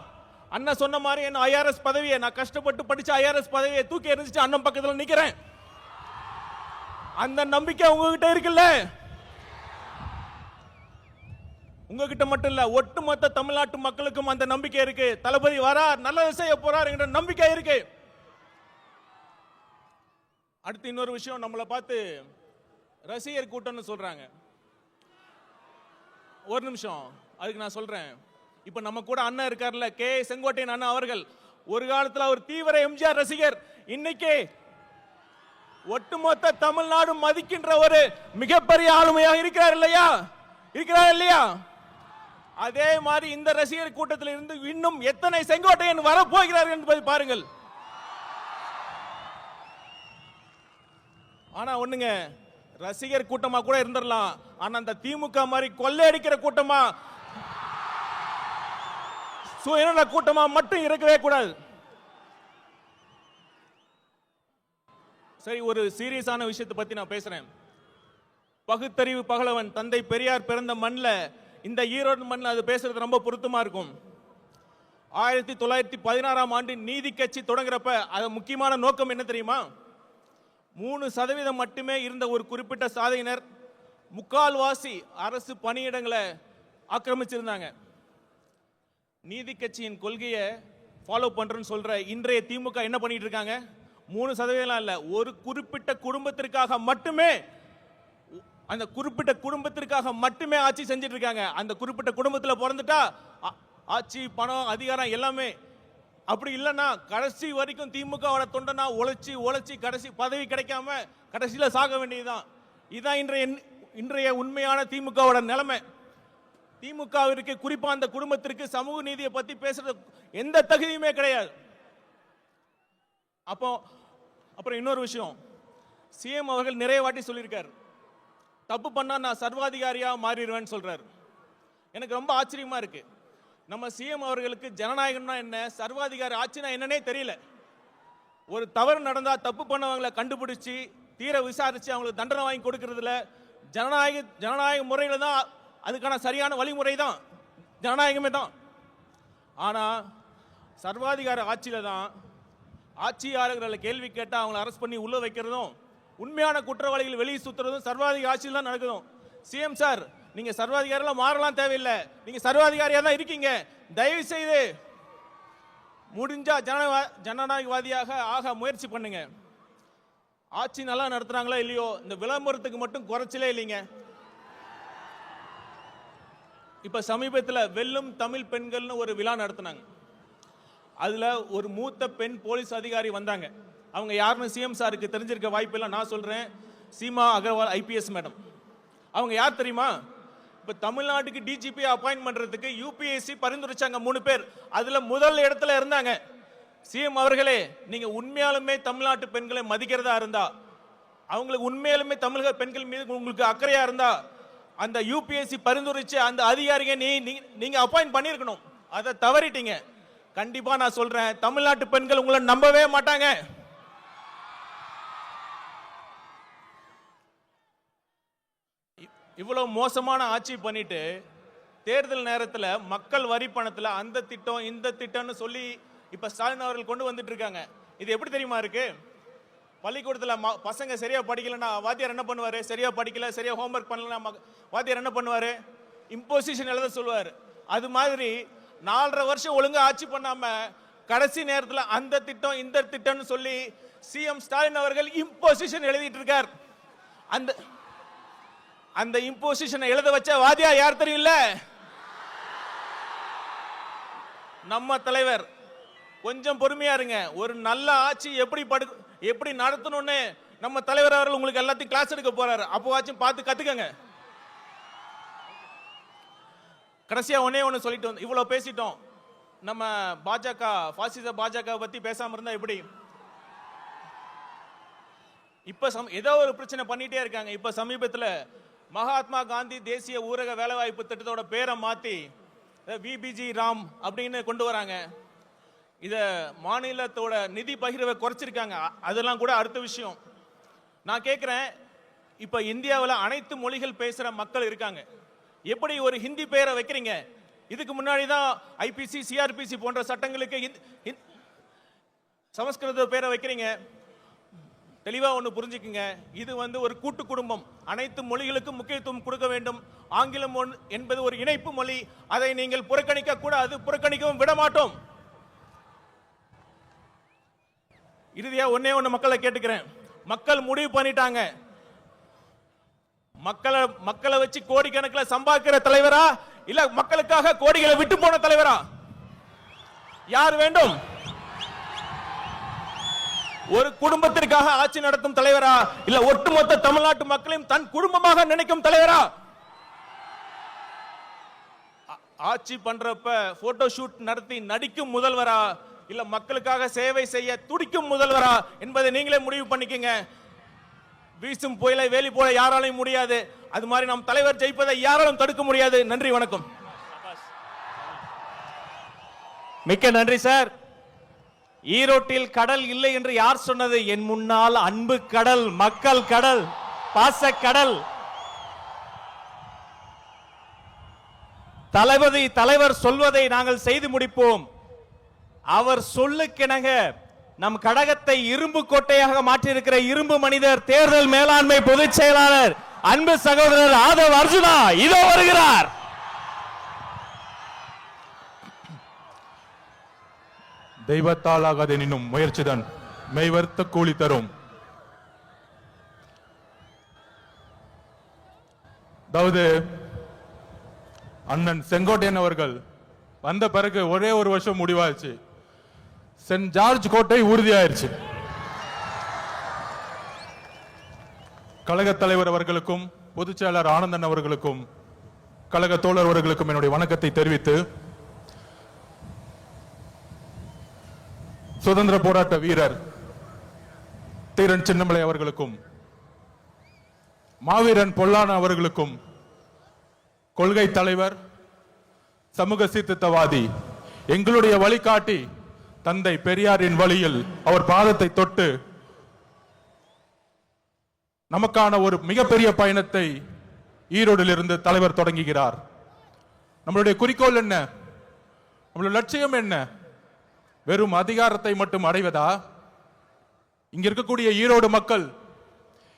அண்ணன் சொன்ன மாதிரி என் ஐஆர்எஸ் பதவியை, நான் கஷ்டப்பட்டு படிச்ச ஐஆர்எஸ் பதவியை தூக்கி எறிஞ்சிட்டு அண்ணன் பக்கத்தில் நிக்கிறேன். அந்த நம்பிக்கை உங்ககிட்ட இருக்குல்ல? உங்ககிட்ட மட்டும் இல்ல, ஒட்டுமொத்த தமிழ்நாட்டு மக்களுக்கும் அந்த நம்பிக்கை இருக்கு. தளபதி வரார், நல்லது செய்ய போறார் என்ற நம்பிக்கை இருக்கு. அடுத்து இன்னொரு விஷயம், நம்மளை பார்த்து ரசிகர் கூட்டம்னு சொல்றாங்க. ஒரு நிமிஷம், அதுக்கு நான் சொல்றேன். இப்ப நம்ம கூட அண்ணன் இருக்கார்ல, கே செங்கோட்டையன் அண்ணன் அவர்கள், ஒரு காலத்துல அவர் தீவிர எம்ஜிஆர் ரசிகர். இன்னைக்கு ஒட்டுமொத்த தமிழ்நாடு மதிக்கின்ற ஒரு மிகப்பெரிய ஆளுமையாக இருக்கிறார் இல்லையா? இருக்கிறார் இல்லையா? அதே மாதிரி இந்த ரசிகர் கூட்டத்தில் இருந்து இன்னும் எத்தனை செங்கோட்டையன் வரப்போகிறார் என்பதை பாருங்கள். ஆனா ஒண்ணுங்க, ரசிகர் கூட்டமா கூட இருந்துடலாம், ஆனா அந்த திமுக மாதிரி கொள்ளையடிக்கிற கூட்டமா, சுயநல கூட்டமா மட்டும் இருக்கவே கூடாது. சரி, ஒரு சீரியஸான விஷயத்தை பத்தி நான் பேசுறேன். பகுத்தறிவு பகலவன் தந்தை பெரியார் பிறந்த மண்ணில், இந்த ஈரோடு மண்ணில் அது பேசுறது ரொம்ப பொருத்தமா இருக்கும். 1916ஆம் ஆண்டு நீதி கட்சி தொடங்குறப்ப அது முக்கியமான நோக்கம் என்ன தெரியுமா? 3% மட்டுமே இருந்த ஒரு குறிப்பிட்ட சாதியினர் முக்கால்வாசி அரசு பணியிடங்களை ஆக்கிரமிச்சிருந்தாங்க. நீதி கட்சியின் கொள்கையை ஃபாலோ பண்றேன்னு சொல்ற இன்றைய திமுக என்ன பண்ணிட்டு இருக்காங்க? 3% இல்ல, ஒரு குறிப்பிட்ட குடும்பத்திற்காக மட்டுமே, அந்த குறிப்பிட்ட குடும்பத்திற்காக மட்டுமே ஆட்சி செஞ்சிட்டு இருக்காங்க. அந்த குறிப்பிட்ட குடும்பத்தில் பிறந்துட்டா ஆட்சி, பணம், அதிகாரம் எல்லாமே. அப்படி இல்லைன்னா கடைசி வரைக்கும் திமுகவோட தொண்டனா உழைச்சி உழைச்சி கடைசி பதவி கிடைக்காம கடைசியில் சாக வேண்டியதுதான். இதுதான் இன்றைய உண்மையான திமுகவோட நிலைமை. திமுகவிற்கு, குறிப்பா அந்த குடும்பத்திற்கு சமூக நீதியை பத்தி பேசுறது எந்த தகுதியுமே கிடையாது. அப்புறம் இன்னொரு விஷயம், சிஎம் அவர்கள் நிறைய வாட்டி சொல்லியிருக்காரு, தப்பு பண்ணா நான் சர்வாதிகாரியா மாறிடுவேன்னு சொல்றாரு. எனக்கு ரொம்ப ஆச்சரியமா இருக்கு. நம்ம சிஎம் அவர்களுக்கு ஜனநாயகம்னா என்ன, சர்வாதிகாரி ஆட்சினா என்னன்னே தெரியல. ஒரு தவறு நடந்தா தப்பு பண்ணவங்களை கண்டுபிடிச்சு தீர விசாரிச்சு அவங்களுக்கு தண்டனை வாங்கி கொடுக்கறதுல ஜனநாயக முறையில தான், அதுக்கான சரியான வழிமுறை தான் ஜனநாயகமே தான். ஆனா சர்வாதிகார ஆட்சியில தான் ஆட்சியாளர்களை கேள்வி கேட்டா அவங்களை அரெஸ்ட் பண்ணி உள்ள வைக்கிறதும், உண்மையான குற்றவாளிகள் வெளியே சுத்துறதும் சர்வாதிகார ஆட்சியில் தான் நடக்குதும். சிஎம் சார், நீங்க சர்வாதிகாரிலாம் மாறலாம் தேவையில்லை, நீங்க சர்வாதிகாரியா தான் இருக்கீங்க. தயவு செய்து முடிஞ்சா ஜனநாயகவாதியாக ஆக முயற்சி பண்ணுங்க. ஆட்சி நல்லா நடத்துறாங்களோ இல்லையோ, இந்த விளம்பரத்துக்கு மட்டும் குறைச்சலே இல்லைங்க. இப்ப சமீபத்தில் வெல்லும் தமிழ் பெண்கள்னு ஒரு விழா நடத்தினாங்க. அதுல ஒரு மூத்த பெண் போலீஸ் அதிகாரி வந்தாங்க. அவங்க யாருன்னு சிஎம் சாருக்கு தெரிஞ்சிருக்க வாய்ப்பு இல்லை, நான் சொல்றேன். Seema Agarwal IPS madam. அவங்க யார் தெரியுமா? இப்ப தமிழ்நாட்டுக்கு டிஜிபி அப்பாயின்ட் பண்றதுக்கு யூபிஎஸ்சி பரிந்துரைச்சாங்க 3 பேர். அதுல முதல் இடத்துல இருந்தாங்க. சிஎம் அவர்களே, நீங்க உண்மையாலுமே தமிழ்நாட்டு பெண்களை மதிக்கிறதா இருந்தா, அவங்களுக்கு உண்மையாலுமே தமிழக பெண்கள் மீது உங்களுக்கு அக்கறையா இருந்தா, அந்த யூபிஎஸ்சி பரிந்துரைச்சு அந்த அதிகாரியை நீங்க அப்பாயின்ட் பண்ணிருக்கணும். அதை தவறிட்டீங்க. கண்டிப்பா நான் சொல்றேன், தமிழ்நாட்டு பெண்கள் உங்களை நம்பவே மாட்டாங்க. இவ்வளவு மோசமான ஆட்சி பண்ணிட்டு தேர்தல் நேரத்தில் மக்கள் வரி பணத்தில் அந்த திட்டம் இந்த திட்டம்னு சொல்லி இப்ப ஸ்டாலின் அவர்கள் கொண்டு வந்துட்டு இருக்காங்க. இது எப்படி தெரியுமா இருக்கு? பள்ளிக்கூடத்தில் பசங்க சரியா படிக்கலன்னா வாத்தியார் என்ன பண்ணுவாரு? சரியா படிக்கல, சரியா ஹோம்ஒர்க் பண்ணலன்னா வாத்தியார் என்ன பண்ணுவாரு? இம்போசிஷன் எழுத சொல்லுவார். அது மாதிரி 4.5 வருஷம் ஒழுங்கா ஆட்சி பண்ணாம கடைசி நேரத்தில் அந்த திட்டம் இந்த திட்டம்னு சொல்லி சிஎம் ஸ்டாலின் அவர்கள் இம்போசிஷன் எழுதிட்டு இருக்கார். அந்த இம்போசிஷனை எழுத வச்ச வாத்தியார் யார் தெரியல? நம்ம தலைவர். கொஞ்சம் பொறுமையா இருங்க. ஒரு நல்ல ஆட்சி எப்படி நடத்தணும்னு நம்ம தலைவர் அவர்கள் உங்களுக்கு எல்லாத்தையும் கிளாஸ் எடுக்க போறாரு. அப்போவாச்சும் பார்த்து கத்துக்கங்க. கடைசியா ஒண்ணு சொல்லிட்டு இவ்வளவு பேசிட்டோம். நம்ம பாஜக, பாசிச பாஜக பத்தி பேசாம இருந்தா எப்படி? இப்ப ஏதோ ஒரு பிரச்சனை பண்ணிட்டே இருக்காங்க. இப்ப சமீபத்தில் மகாத்மா காந்தி தேசிய ஊரக வேலைவாய்ப்பு திட்டத்தோட பேரை மாத்தி விபிஜி ராம் அப்படின்னு கொண்டு வராங்க. இத மாநிலத்தோட நிதி பகிர்வை குறைச்சிருக்காங்க. அதெல்லாம் கூட அடுத்த விஷயம். நான் கேட்கிறேன், இப்ப இந்தியாவில் அனைத்து மொழிகள் பேசுற மக்கள் இருக்காங்க. எப்படி ஒரு ஹிந்தி பேரை வைக்கிறீங்க? இதுக்கு முன்னாடி தான் ஐபிசி, சிஆர்பிசி போன்ற சட்டங்களுக்கு சமஸ்கிருத பேரை வைக்கிறீங்க. தெளிவா ஒன்று புரிஞ்சுக்குங்க, இது ஒரு கூட்டு குடும்பம். அனைத்து மொழிகளுக்கும் முக்கியத்துவம் கொடுக்க வேண்டும். ஆங்கிலம் என்பது ஒரு இணைப்பு மொழி. அதை நீங்கள் புறக்கணிக்க கூடாது, புறக்கணிக்கவும் விட மாட்டோம். இறுதியா ஒண்ணே மக்களை கேட்டுக்கிறேன். மக்கள் முடிவு பண்ணிட்டாங்க. மக்களை வச்சு கோடிக்கணக்கில் சம்பாதிக்கிற தலைவரா இல்ல மக்களுக்காக கோடிகளை விட்டு போன தலைவரா யார் வேண்டும்? ஒரு குடும்பத்திற்காக ஆட்சி நடத்தும் தலைவரா இல்ல ஒட்டுமொத்த தமிழ்நாட்டு மக்களையும் தன் குடும்பமாக நினைக்கும் தலைவரா? ஆட்சி பண்றப்ப போட்டோ ஷூட் நடத்தி நடிக்கும் முதல்வரா இல்ல மக்களுக்காக சேவை செய்ய துடிக்கும் முதல்வரா என்பதை நீங்களே முடிவு பண்ணிக்கங்க. வீசும் புயலை வேலி போல யாராலையும் முடியாது. அது மாதிரி நம் தலைவர் ஜெயிப்பதை யாராலும் தடுக்க முடியாது. நன்றி, வணக்கம். மிக்க நன்றி சார். ஈரோட்டில் கடல் இல்லை என்று யார் சொன்னது? என் முன்னால் அன்பு கடல், மக்கள் கடல், பாச கடல். தலைவர் சொல்வதை நாங்கள் செய்து முடிப்போம். அவர் சொல்லுக்கிணங்க நம் கழகத்தை இரும்பு கோட்டையாக மாற்றியிருக்கிற இரும்பு மனிதர், தேர்தல் மேலாண்மை பொதுச் செயலாளர் அன்பு சகோதரர் ஆதவ் அர்ஜுனா இதோ வருகிறார். தெய்வத்தால் ஆகாதெனினும் முயற்சிதான் மெய்வர்த்த கூலி தரும். அதாவது அண்ணன் செங்கோட்டையன் அவர்கள் வந்த பிறகு ஒரே ஒரு வருஷம் முடிவாச்சு. சென்ட் ஜார்ஜ் கோட்டை உறுதியாயிருச்சு. கழக தலைவர் அவர்களுக்கும் பொதுச் செயலாளர் ஆனந்தன் அவர்களுக்கும் கழக தோழர் அவர்களுக்கும் என்னுடைய வணக்கத்தை தெரிவித்து, சுதந்திர போராட்ட வீரர் தீரன் சின்னமலை அவர்களுக்கும் மாவீரன் பொல்லான அவர்களுக்கும் கொள்கை தலைவர், சமூக சீர்திருத்தவாதி, எங்களுடைய வழிகாட்டி தந்தை பெரியாரின் வழியில் அவர் பாதத்தை தொட்டு நமக்கான ஒரு மிகப்பெரிய பயணத்தை ஈரோடில் இருந்து தலைவர் தொடங்குகிறார். நம்மளுடைய குறிக்கோள் என்ன? நம்மளுடைய லட்சியம் என்ன? வெறும் அதிகாரத்தை மட்டும் அடைவதா? இங்க இருக்கக்கூடிய ஈரோடு மக்கள்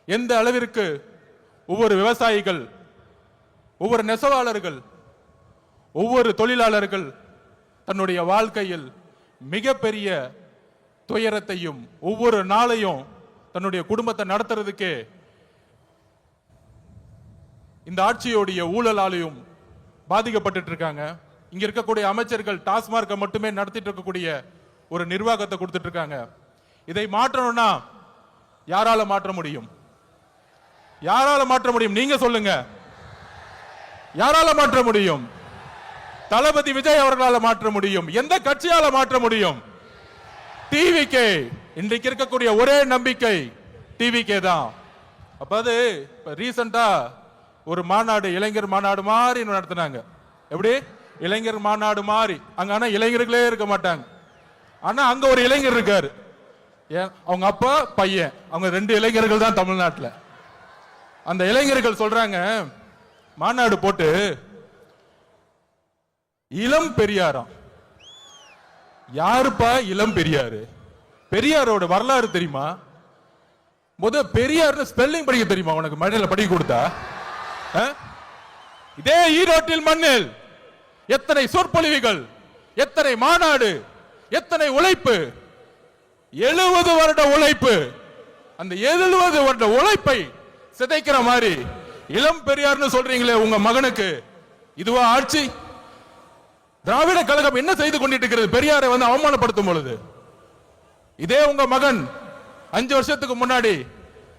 எந்த அளவிற்கு ஒவ்வொரு விவசாயிகள், ஒவ்வொரு நெசவாளர்கள், ஒவ்வொரு தொழிலாளர்கள் தன்னுடைய வாழ்க்கையில் மிகப்பெரிய துயரத்தையும் ஒவ்வொரு நாளையும் தன்னுடைய குடும்பத்தை நடத்துறதுக்கே இந்த ஆட்சியோடைய ஊழலாலையும் பாதிக்கப்பட்டு இருக்காங்க. இங்க இருக்கக்கூடிய அமைச்சர்கள் டாஸ்மார்க்கை மட்டுமே நடத்திட்டு இருக்கக்கூடிய ஒரு நிர்வாகத்தை கொடுத்துட்டு இருக்காங்க. இதை மாற்றணும்னா யாரால மாற்ற முடியும்? யாரால மாற்ற முடியும்? நீங்க சொல்லுங்க. யாரால மாற்ற முடியும்? தளபதி விஜய் அவர்களால் மாற்ற முடியும். எந்த கட்சியால மாற்ற முடியும்? டிவிகே. இன்றைக்கு இருக்கக்கூடிய ஒரே நம்பிக்கை டிவிகே தான். அப்ப அது ரீசெண்டா ஒரு மாநாடு, இளைஞர் மாநாடு மாதிரி நடத்தினாங்க. எப்படி? இளைஞர் மாநாடு மாதிரி. அங்க ஆனா இளைஞர்களே இருக்க மாட்டாங்க. ஆனா அங்க ஒரு இளைஞர் இருக்காரு. அவங்க அப்பா பையன், அவங்க 2 இளைஞர்கள் தான் தமிழ்நாட்டில். அந்த இளைஞர்கள் சொல்றாங்க, மாநாடு போட்டு இளம் பெரியாராம். யாருப்பா இளம் பெரியாரு? பெரியாரோட வரலாறு தெரியுமா? பெரியார் ஸ்பெல்லிங் படிக்க தெரியுமா உனக்கு? மழையில படிக்க கொடுத்தா? இதே ஈரோட்டில் மண்ணில் எத்தனை சொற்பொழிவுகள், எத்தனை மாநாடு, எத்தனை உழைப்பு, 70 வருட உழைப்பு. அந்த 70 வருட உழைப்பை சிதைக்கிற மாதிரி இளம் பெரியார்னு சொல்றீங்களே உங்க மகனுக்கு, இதுவா ஆட்சி? திராவிட கழகம் என்ன செய்து கொண்டிட்டு இருக்கிறது? பெரியாரை வந்து அவமானப்படுத்தும் பொழுது இதே உங்க மகன் 5 வருஷத்துக்கு முன்னாடி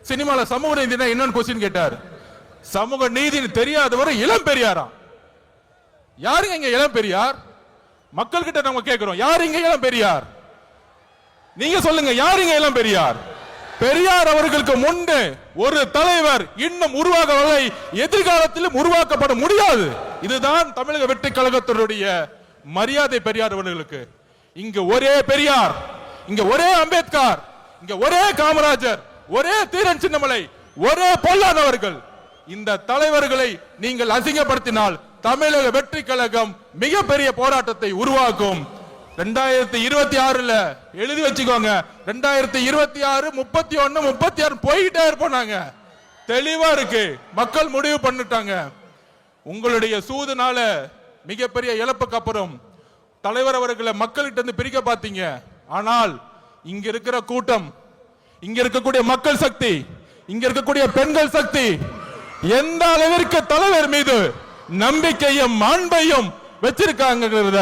சினிமால சமூக நீதினா என்னன்னு கொஸ்டின் கேட்டார். சமூக நீதி தெரியாதவரை இளம் பெரியாரா? யாருங்க இங்க இளம் பெரியார்? மக்கள் கிட்ட நம்ம கேட்கிறோம், யார் இங்க இளம் பெரியார்? நீங்க சொல்லுங்க, யார் இங்க இளம் பெரியார்? பெரியார் அவர்களுக்கு முன்பு ஒரு தலைவர் இன்னும் உருவாகவில்லை, எதிர்காலத்திலும் உருவாக்கப்பட முடியாது. இதுதான் தமிழக வெற்றி கழகத்தினுடைய மரியாதை. பெரியார் அவர்களுக்கு இங்க ஒரே பெரியார், இங்க ஒரே அம்பேத்கர், இங்க ஒரே காமராஜர், ஒரே தீரன் சின்னமலை, ஒரே பொல்லான் அவர்கள். இந்த தலைவர்களை நீங்கள் அசிங்கப்படுத்தினால் தமிழக வெற்றி கழகம் மிகப்பெரிய போராட்டத்தை உருவாக்கும். 2026 எழுதி வச்சுக்கோங்க. 2026, 31, 36 போயிட்டே இருப்போம். தெளிவா இருக்கு, மக்கள் முடிவு பண்ணிட்டாங்க. உங்களுடைய சூதுனால மிகப்பெரிய இழப்புக்கு அப்புறம் தலைவர் அவர்களை மக்கள்கிட்ட இருந்து பிரிக்க பார்த்தீங்க. ஆனால் இங்க இருக்கிற கூட்டம், இங்க இருக்கக்கூடிய மக்கள் சக்தி, இங்க இருக்கக்கூடிய பெண்கள் சக்தி எந்த அளவிற்கு தலைவர் மீது நம்பிக்கையும் அன்பையும் வச்சிருக்காங்கிறத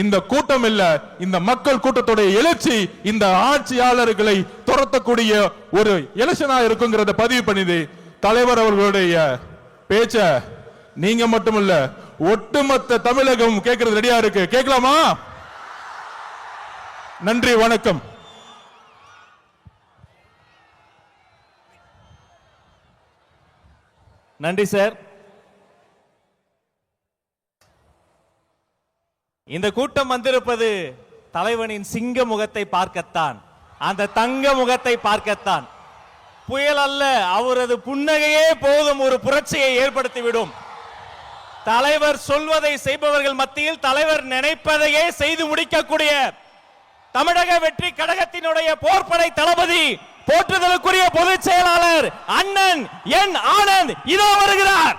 இந்த கூட்டம் இல்ல, இந்த மக்கள் கூட்டத்துடைய எழுச்சி இந்த ஆட்சியாளர்களை துரத்தக்கூடிய ஒரு எலெக்ஷனா இருக்குங்கிறத பதிவு பண்ணிது. தலைவர் அவர்களுடைய பேச்ச நீங்க மட்டுமல்ல ஒட்டுமொத்த தமிழகம் கேட்கறது ரெடியா இருக்கு. கேட்கலாமா? நன்றி, வணக்கம். நன்றி சார். இந்த கூட்டம் வந்திருப்பது தலைவனின் சிங்க முகத்தை பார்க்கத்தான், அந்த தங்க முகத்தை பார்க்கத்தான். புயல் அல்ல, அவரது புன்னகையே போதும் ஒரு புரட்சியை ஏற்படுத்திவிடும். தலைவர் சொல்வதை செய்பவர்கள் மத்தியில் தலைவர் நினைப்பதையே செய்து முடிக்கக்கூடிய தமிழக வெற்றி கழகத்தினுடைய போர்ப்படை தளபதி, போற்றுதலுக்குரிய பொதுச் செயலாளர் அண்ணன் என் ஆனந்த் இதோ வருகிறார்.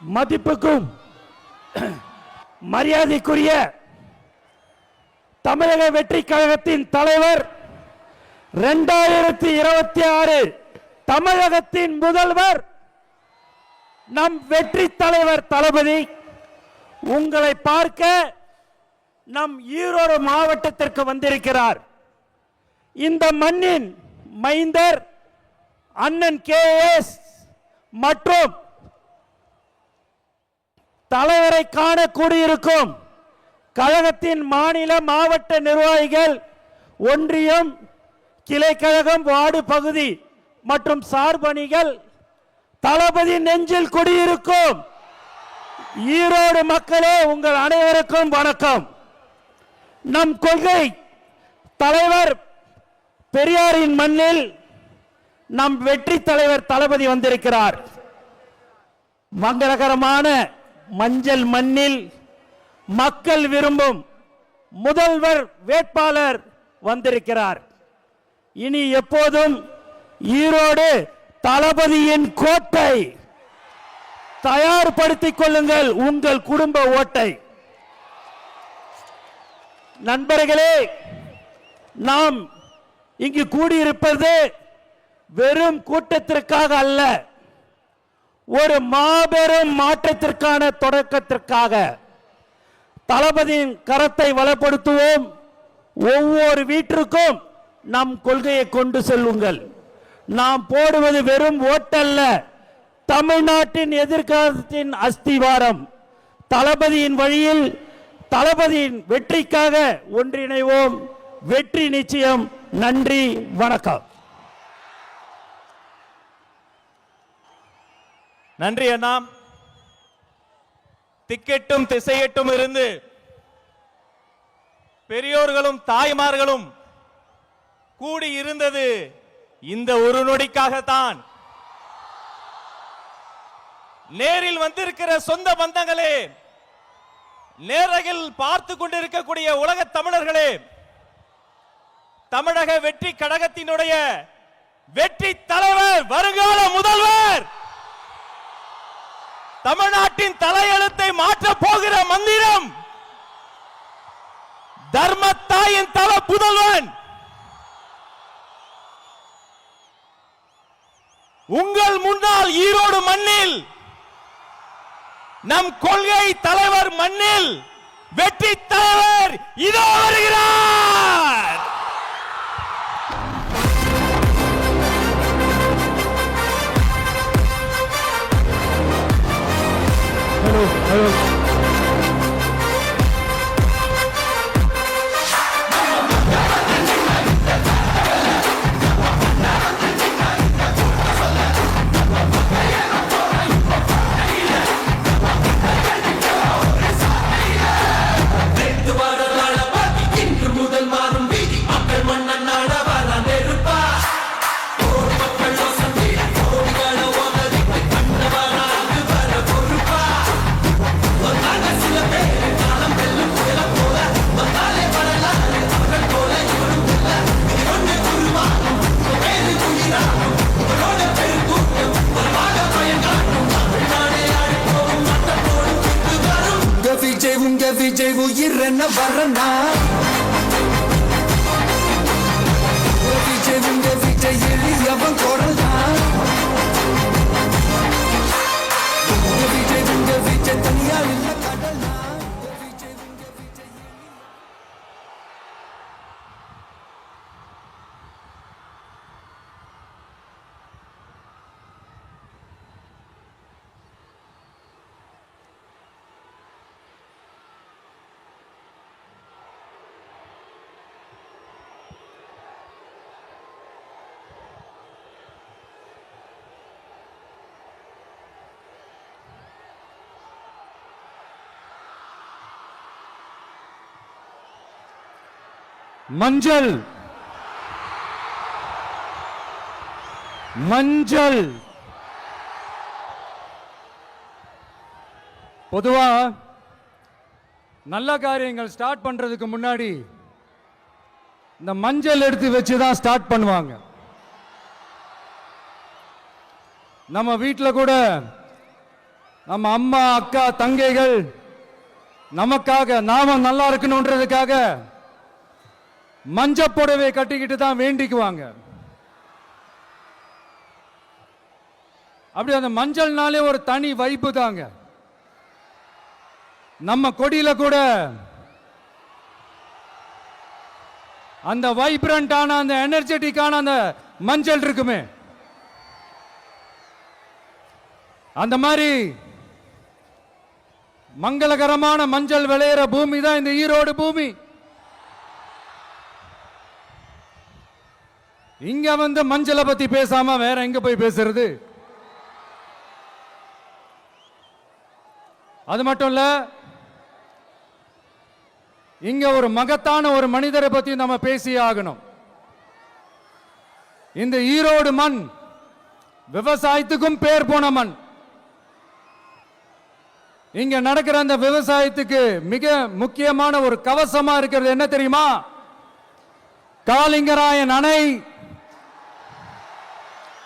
மதிப்புக்கும் மரியாதைக்குரிய தமிழக வெற்றி கழகத்தின் தலைவர், 2026 தமிழகத்தின் முதல்வர், நம் வெற்றி தலைவர் தளபதி உங்களை பார்க்க நம் ஈரோடு மாவட்டத்திற்கு வந்திருக்கிறார். இந்த மண்ணின் மைந்தர் அண்ணன் KS மற்றும் தலைவரை காண கூடியிருக்கும் கழகத்தின் மாநில மாவட்ட நிர்வாகிகள், ஒன்றியம், கிளை கழகம், வார்டு பகுதி மற்றும் சார்பணிகள், தளபதி நெஞ்சில் குடியிருக்கும் ஈரோடு மக்களே உங்கள் அனைவருக்கும் வணக்கம். நம் கொள்கை தலைவர் பெரியாரின் மண்ணில் நம் வெற்றி தலைவர் தளபதி வந்திருக்கிறார். மங்களகரமான மஞ்சள் மண்ணில் மக்கள் விரும்பும் முதல்வர் வேட்பாளர் வந்திருக்கிறார். இனி எப்போதும் ஈரோடு தளபதியின் கோட்டை. தயார்படுத்திக் கொள்ளுங்கள் உங்கள் குடும்ப ஓட்டை. நண்பர்களே, நாம் இங்கு கூடியிருப்பது வெறும் கூட்டத்திற்காக அல்ல, ஒரு மாபெரும் மாற்றத்திற்கான தொடக்கத்திற்காக. தளபதியின் கரத்தை வளப்படுத்துவோம். ஒவ்வொரு வீட்டிற்கும் நம் கொள்கையை கொண்டு செல்லுங்கள். நாம் போடுவது வெறும் ஓட்டல்ல, தமிழ்நாட்டின் எதிர்காலத்தின் அஸ்திவாரம். தளபதியின் வழியில் தளபதியின் வெற்றிக்காக ஒன்றிணைவோம். வெற்றி நிச்சயம். நன்றி, வணக்கம். நன்றி அண்ணா. திக்கெட்டும் திசையெட்டும் இருந்து பெரியோர்களும் தாய்மார்களும் கூடி இருந்தது இந்த ஒரு நொடிக்காகத்தான். நேரில் வந்திருக்கிற சொந்த பந்தங்களே, நேரகில் பார்த்து கொண்டிருக்கக்கூடிய உலக தமிழர்களே, தமிழக வெற்றி கழகத்தினுடைய வெற்றி தலைவர், வருங்கால முதல்வர், தமிழ்நாட்டின் தலையெழுத்தை மாற்ற போகிற மந்திரம், தர்மத்தாயின் தல புதல்வன், உங்கள் முன்னால் ஈரோடு மண்ணில், நம் கொள்கை தலைவர் மண்ணில் வெற்றி தலைவர் இதோ வருகிறார். விஜய் உங்க விஜய் உயிர் என்ன வரனா விஜய் உங்க விஜய் எளியவன் குரல்னா விஜய் உங்க விஜய் தனியா இல்ல கடல்னா விஜய் உங்க விஜய் மஞ்சள் மஞ்சள் பொதுவா நல்ல காரியங்கள் ஸ்டார்ட் பண்றதுக்கு முன்னாடி இந்த மஞ்சள் எடுத்து வச்சு தான் ஸ்டார்ட் பண்ணுவாங்க. நம்ம வீட்டில் கூட நம்ம அம்மா அக்கா தங்கைகள் நமக்காக நாம நல்லா இருக்கணும்ன்றதுக்காக மஞ்சள் புடவை கட்டிக்கிட்டு தான் வேண்டிக்குவாங்க. அப்படி அந்த மஞ்சள்னாலே ஒரு தனி வைப்பு தாங்க. நம்ம கொடியில கூட அந்த வைப்ரண்டான அந்த எனர்ஜெட்டிக்கான அந்த மஞ்சள் இருக்குமே, அந்த மாதிரி மங்களகரமான மஞ்சள் விளையிற பூமி தான் இந்த ஈரோடு பூமி. இங்க வந்து மஞ்சளை பத்தி பேசாம வேற எங்க போய் பேசுறது? அது மட்டும் இல்ல, இங்க ஒரு மகத்தான ஒரு மனிதரை பத்தி நம்ம பேசி ஆகணும். இந்த ஈரோடு மண் விவசாயத்துக்கும் பேர் போன மண். இங்க நடக்கிற அந்த விவசாயத்துக்கு மிக முக்கியமான ஒரு கவசமா இருக்கிறது என்ன தெரியுமா? காலிங்கராயன் அணை,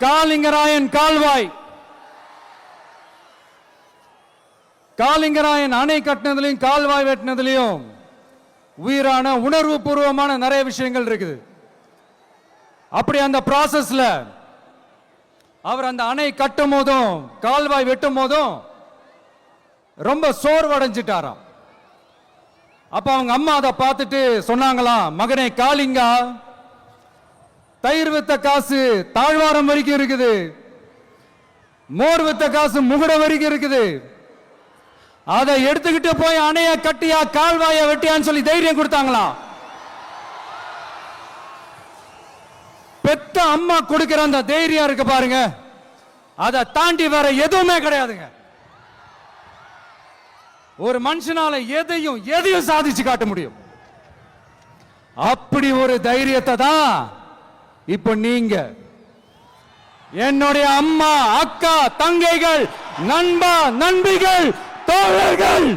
காலிங்கராயன் கால்வாய். காலிங்கராயன் அணை கட்டினதுலையும் கால்வாய் வெட்டினதுலையும் உயிரான உணர்வு பூர்வமான நிறைய விஷயங்கள் இருக்குது. அப்படி அந்த ப்ராசஸ்ல அவர் அந்த அணை கட்டும் போதும் கால்வாய் வெட்டும் போதும் ரொம்ப சோர்வடைஞ்சிட்டாராம். அப்ப அவங்க அம்மா அதை பார்த்துட்டு சொன்னாங்களாம், மகனே காளிங்கா, தயிர் வித்த காசு தாழ்வாரம் வரைக்கும் இருக்குது, மோர் வித்த காசு முகுட வரைக்கும் இருக்குது, அதை எடுத்துக்கிட்டு போய் அணைய கட்டியா கால்வாய வெட்டியான்னு சொல்லி தைரியம் கொடுத்தாங்களாம். பெத்த அம்மா கொடுக்கிற அந்த தைரியம் இருக்கு பாருங்க, அதை தாண்டி வேற எதுவுமே கிடையாதுங்க. ஒரு மனுஷனால எதையும் சாதிச்சு காட்ட முடியும். அப்படி ஒரு தைரியத்தை தான் இப்ப நீங்க என்னுடைய அம்மா அக்கா தங்கைகள் நண்பா நண்பிகள் தோழர்கள்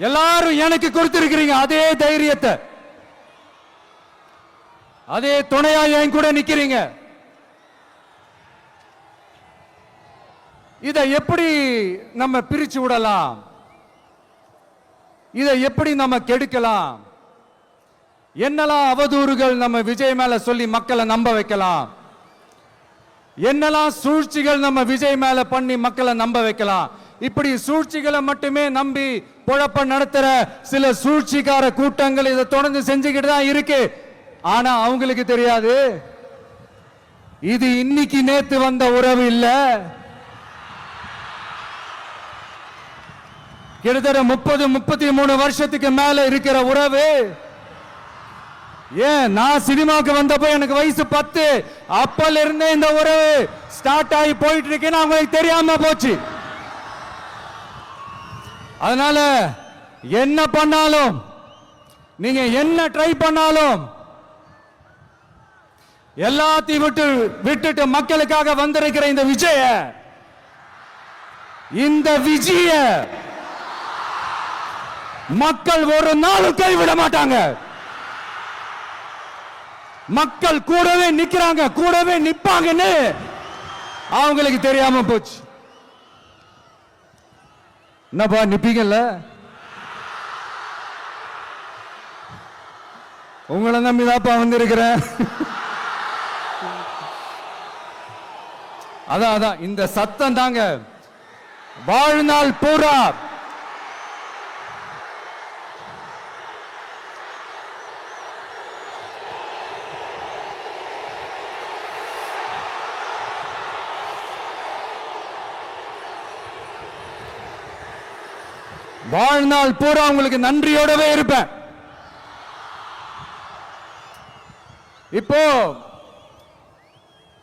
எல்லாரும் எனக்கு கொடுத்திருக்கிறீங்க. அதே தைரியத்தை, அதே துணையா என் கூட நிக்கிறீங்க. இதை எப்படி நம்ம பிரிச்சு விடலாம்? இதை எப்படி நம்ம கெடுக்கலாம்? என்னெல்லாம் அவதூறுகள் நம்ம விஜய் மேல சொல்லி மக்களை நம்ப வைக்கலாம்? என்னெல்லாம் சூழ்ச்சிகள் நம்ம விஜய் மேல பண்ணி மக்களை நம்ப வைக்கலாம்? இப்படி சூழ்ச்சிகளை மட்டுமே நம்பி பொழப்ப நடத்துற சில சூழ்ச்சிக்கார கூட்டங்கள் இதை தொடர்ந்து செஞ்சுக்கிட்டு தான் இருக்கு. ஆனா அவங்களுக்கு தெரியாது, இது இன்னைக்கு நேத்து வந்த உறவு இல்ல. கிட்டத்தட்ட 30-33 வருஷத்துக்கு மேல இருக்கிற உறவு. ஏன் நான் சினிமாவுக்கு வந்தப்போ எனக்கு வயசு 10, அப்பல இருந்தே இந்த உறவு ஸ்டார்ட் ஆகி போயிட்டு இருக்கேன்னு அவங்களுக்கு தெரியாம போச்சு. அதனால என்ன பண்ணாலும், நீங்க என்ன ட்ரை பண்ணாலும், எல்லாத்தையும் விட்டுட்டு மக்களுக்காக வந்திருக்கிற இந்த விஜய மக்கள் ஒரு நாளும் கைவிட மாட்டாங்க. மக்கள் கூடவே நிக்கிறாங்க, கூடவே நிப்பாங்கன்னு அவங்களுக்கு தெரியாம போச்சு. என்னப்பா நிப்பீங்கல்ல? உங்களை நம்பிதாப்பா வந்திருக்கிறேன். அதான் இந்த சத்தம் தாங்க வாழ்நாள் பூரா உங்களுக்கு நன்றியோடவே இருப்பேன். இப்போ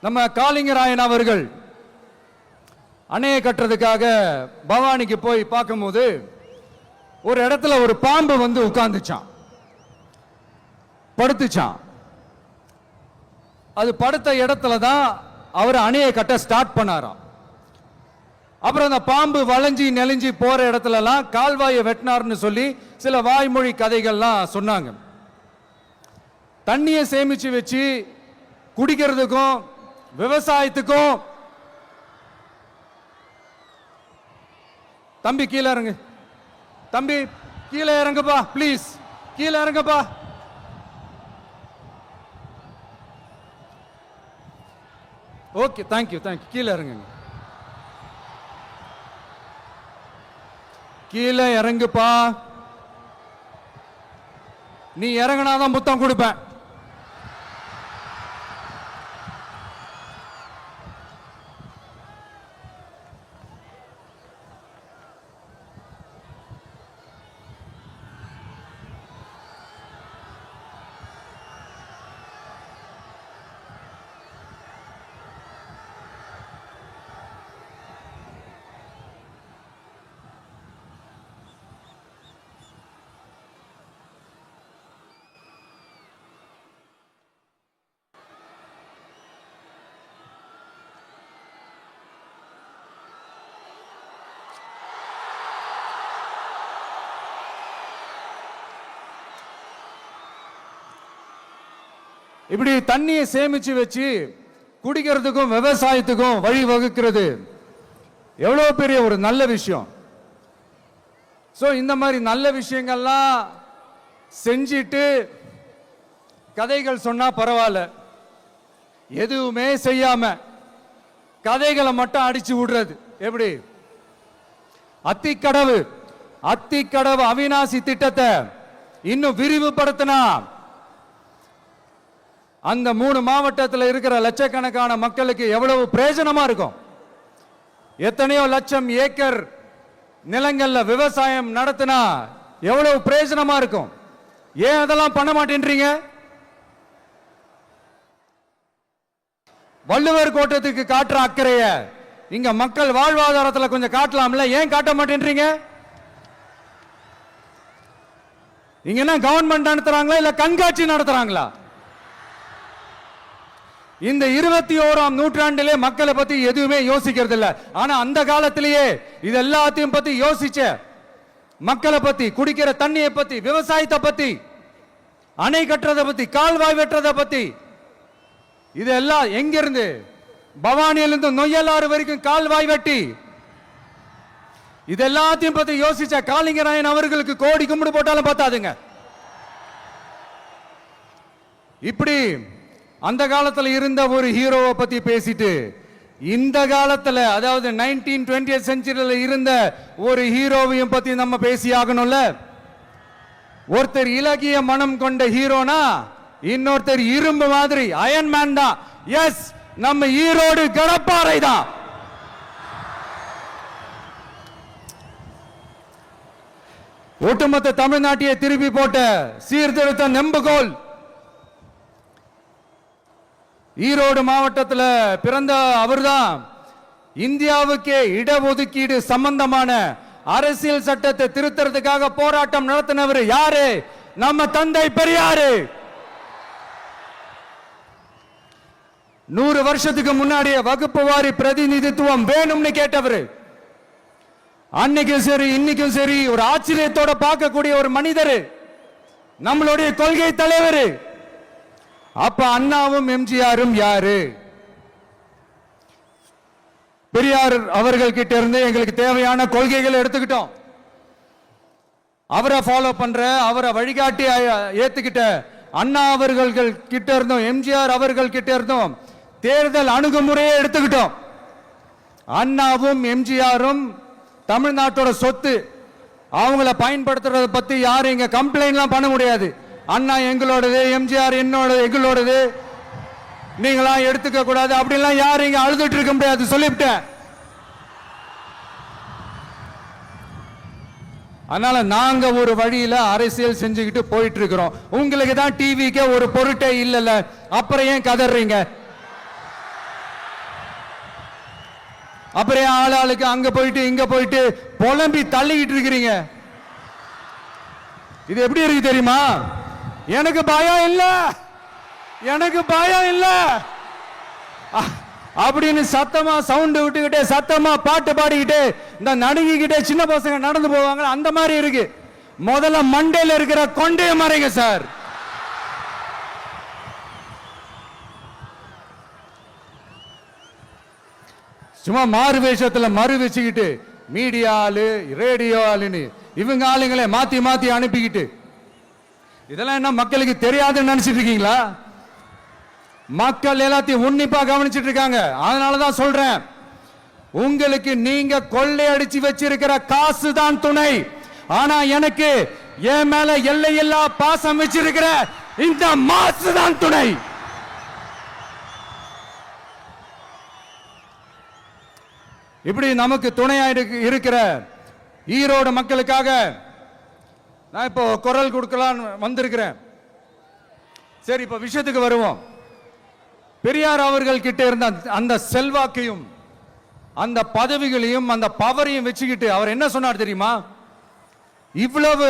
நம்ம காளிங்கராயன் அவர்கள் அணையை கட்டுறதுக்காக பவானிக்கு போய் பார்க்கும்போது ஒரு இடத்துல ஒரு பாம்பு வந்து உட்கார்ந்துச்சான், படுத்துச்சான். அது படுத்த இடத்துல தான் அவர் அணையை கட்ட ஸ்டார்ட் பண்ணாராம். அப்புறம் அந்த பாம்பு வளைஞ்சி நெளிஞ்சி போற இடத்துலலாம் கால்வாயை வெட்டினார்னு சொல்லி சில வாய்மொழி கதைகள்லாம் சொன்னாங்க. தண்ணியை சேமிச்சு வச்சு குடிக்கிறதுக்கும் விவசாயத்துக்கும். தம்பி கீழே இறங்கு, தம்பி கீழே இறங்குப்பா, ப்ளீஸ் கீழே இறங்குப்பா. ஓகே, தேங்க்யூ கீழே இறங்குங்க, கீழே இறங்குப்பா. நீ இறங்கினாதான் முத்தம் கொடுப்பேன். இப்படி தண்ணியை சேமிச்சு வச்சு குடிக்கிறதுக்கும் விவசாயத்துக்கும் வழி வகுக்கிறது எவ்வளவு பெரிய ஒரு நல்ல விஷயம். சோ இந்த மாதிரி நல்ல விஷயங்கள்லாம் செஞ்சிட்டு கதைகள் சொன்னா பரவாயில்ல, எதுவுமே செய்யாம கதைகளை மட்டும் அடிச்சு விடுறது எப்படி? அத்திக்கடவு அவிநாசி திட்டத்தை இன்னும் விரிவுபடுத்தினா அந்த 3 மாவட்டத்தில் இருக்கிற லட்சக்கணக்கான மக்களுக்கு எவ்வளவு பிரயோஜனமா இருக்கும். எத்தனையோ லட்சம் ஏக்கர் நிலங்கள்ல விவசாயம் நடத்தினா எவ்வளவு பிரயோஜனமா இருக்கும். ஏன் அதெல்லாம் பண்ண மாட்டேன்றீங்க? வள்ளுவர் கோட்டத்துக்கு காட்டுற அக்கறைய இங்க மக்கள் வாழ்வாதாரத்தில் கொஞ்சம் காட்டலாம்ல, ஏன் காட்ட மாட்டேன்றீங்க? இங்க என்ன கவர்மெண்ட் நடத்துறாங்களா இல்ல கண்காட்சி நடத்துறாங்களா? இந்த 21ஆம் நூற்றாண்டிலே மக்களை பத்தி எதுவுமே யோசிக்கிறது இல்ல. ஆனா அந்த காலத்திலேயே இது எல்லாத்தையும் பத்தி யோசிச்ச மக்களை பத்தி, குடிக்கிற தண்ணியை பத்தி, விவசாயத்தை பத்தி, அணை கட்டுறதை பத்தி, கால்வாய் வெட்டுறதை பத்தி, இதெல்லாம் எங்கிருந்து? பவானியிலிருந்து நொய்யலாறு வரைக்கும் கால்வாய் வெட்டி இது எல்லாத்தையும் பத்தி யோசிச்ச காளிங்கராயன் அவர்களுக்கு கோடி கும்பிடு போட்டாலும் பார்த்தாதுங்க. இப்படி அந்த காலத்துல இருந்த ஒரு ஹீரோவை பத்தி பேசிட்டு இந்த காலத்துல, அதாவது 1920th செஞ்சுரியில இருந்த ஒரு ஹீரோவையும் பத்தி நம்ம பேசி ஆகணும்ல. ஒருத்தர் இலகிய மனம் கொண்ட ஹீரோனா இன்னொருத்தர் இரும்பு மாதிரி அயன் மேன் தான். எஸ், நம்ம ஈரோடு கடப்பாறை தான். ஒட்டுமொத்த தமிழ்நாட்டையே திருப்பி போட்ட சீர்திருத்த நெம்புகோல். ஈரோடு மாவட்டத்தில் பிறந்த அவர்தான் இந்தியாவுக்கே இடஒதுக்கீடு சம்பந்தமான அரசியல் சட்டத்தை திருத்தறதுக்காக போராட்டம் நடத்தினவர் யாரு? நம்ம தந்தை பெரியாரு. 100 வருஷத்துக்கு முன்னாடியே வகுப்பு வாரி பிரதிநிதித்துவம் வேணும்னு கேட்டவர். அன்னைக்கும் சரி இன்னைக்கும் சரி ஒரு ஆச்சரியத்தோட பார்க்கக்கூடிய ஒரு மனிதர், நம்மளுடைய கொள்கை தலைவர். அப்ப அண்ணாவும் எம்ஜிஆரும் யாரு? பெரியார் அவர்கள் கிட்ட இருந்து எங்களுக்கு தேவையான கொள்கைகளை எடுத்துக்கிட்டோம். அவரை ஃபாலோ பண்ற, அவரை வழிகாட்டி ஏத்துக்கிட்ட அண்ணா அவர்கள் கிட்ட இருந்தோம், எம்ஜிஆர் அவர்கள் கிட்ட இருந்தோம் தேர்தல் அணுகுமுறையை எடுத்துக்கிட்டோம். அண்ணாவும் எம்ஜிஆரும் தமிழ்நாட்டோட சொத்து. அவங்கள பயன்படுத்துறத பத்தி யாரும் இங்க கம்ப்ளைண்ட்லாம் பண்ண முடியாது. அண்ணா எங்களோடது, எம்ஜிஆர் எங்களோடது, நீங்களா எடுத்துக்க கூடாது அப்படிலாம் யாரும் இங்க அழுதுட்டு இருக்க முடியாது, சொல்லிவிட்டேன். அதனால நாங்க ஒரு வழியில அரசியல் செஞ்சுக்கிட்டு போயிட்டு இருக்கிறோம். உங்களுக்கு தான் டிவிக்கு ஒரு பொருட்டே இல்லைல்ல, அப்புறம் ஏன் கதறீங்க? அப்புறம் ஆளுக்கு அங்க போயிட்டு இங்க போயிட்டு புலம்பி தள்ளிக்கிட்டு இருக்கிறீங்க. இது எப்படி இருக்கு தெரியுமா? எனக்கு பயம் இல்ல, எனக்கு பயம் இல்ல அப்படின்னு சத்தமா சவுண்ட் விட்டுக்கிட்டே சத்தமா பாட்டு பாடிக்கிட்டே இந்த நடுங்கிக்கிட்டே சின்ன பசங்க நடந்து போவாங்க, அந்த மாதிரி இருக்கு. முதல்ல மண்டையில இருக்கிற கொண்டைய மறைங்க சார். சும்மா மாறு வேஷத்துல மறு வச்சுக்கிட்டு மீடியா ஆளு, ரேடியோ ஆளுன்னு இவங்க ஆளுங்களே மாத்தி மாத்தி அனுப்பிக்கிட்டு, இதெல்லாம் என்ன மக்களுக்கு தெரியாதுன்னு நினைச்சிட்டு இருக்கீங்களா? மக்கள் எல்லாத்தையும் உன்னிப்பா கவனிச்சிட்டு இருக்காங்க. அதனாலதான் சொல்றேன், உங்களுக்கு நீங்க கொள்ளையடிச்சு வச்சிருக்கிற காசு தான் துணை, ஆனா எனக்கு என் மேல எல்லையில்லா பாசம் வச்சிருக்கிற இந்த மாசு தான் துணை. இப்படி நமக்கு துணையா இருக்கிற ஈரோடு மக்களுக்காக நான் இப்போ குரல் கொடுக்கலான்னு வந்திருக்கிறேன். சரி, இப்ப விஷயத்துக்கு வருவோம். பெரியார் அவர்கள் கிட்ட இருந்த அந்த செல்வாக்கையும் அந்த பதவிகளையும் அந்த பவரையும் வச்சுக்கிட்டு அவர் என்ன சொன்னார் தெரியுமா? இவ்வளவு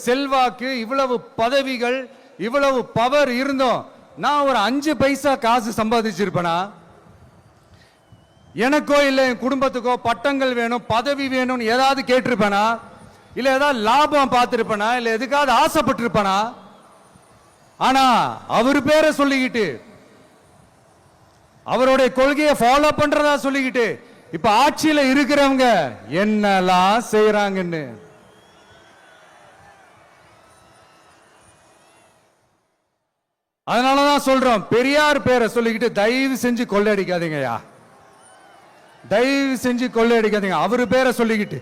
செல்வாக்கு, இவ்வளவு பதவிகள், இவ்வளவு பவர் இருந்தோம் நான் ஒரு 5 பைசா காசு சம்பாதிச்சிருப்பேனா? எனக்கோ இல்ல என் குடும்பத்துக்கோ பட்டங்கள் வேணும், பதவி வேணும்னு ஏதாவது கேட்டிருப்பேனா? இல்ல ஏதாவது லாபம் பார்த்திருப்பேனா? இல்ல எதுக்காவது ஆசைப்பட்டிருப்பேனா? ஆனா அவர் பேரை சொல்லிக்கிட்டு, அவருடைய கொள்கையை ஃபாலோ பண்றதா சொல்லிக்கிட்டு இப்ப ஆட்சியில இருக்கிறவங்க என்னெல்லாம் செய்யறாங்கன்னு. அதனாலதான் சொல்றோம், பெரியார் பேரை சொல்லிக்கிட்டு தயவு செஞ்சு கொள்ளையடிக்காதீங்கயா, தயவு செஞ்சு கொள்ளையடிக்காதீங்க. அவரு பேரை சொல்லிக்கிட்டு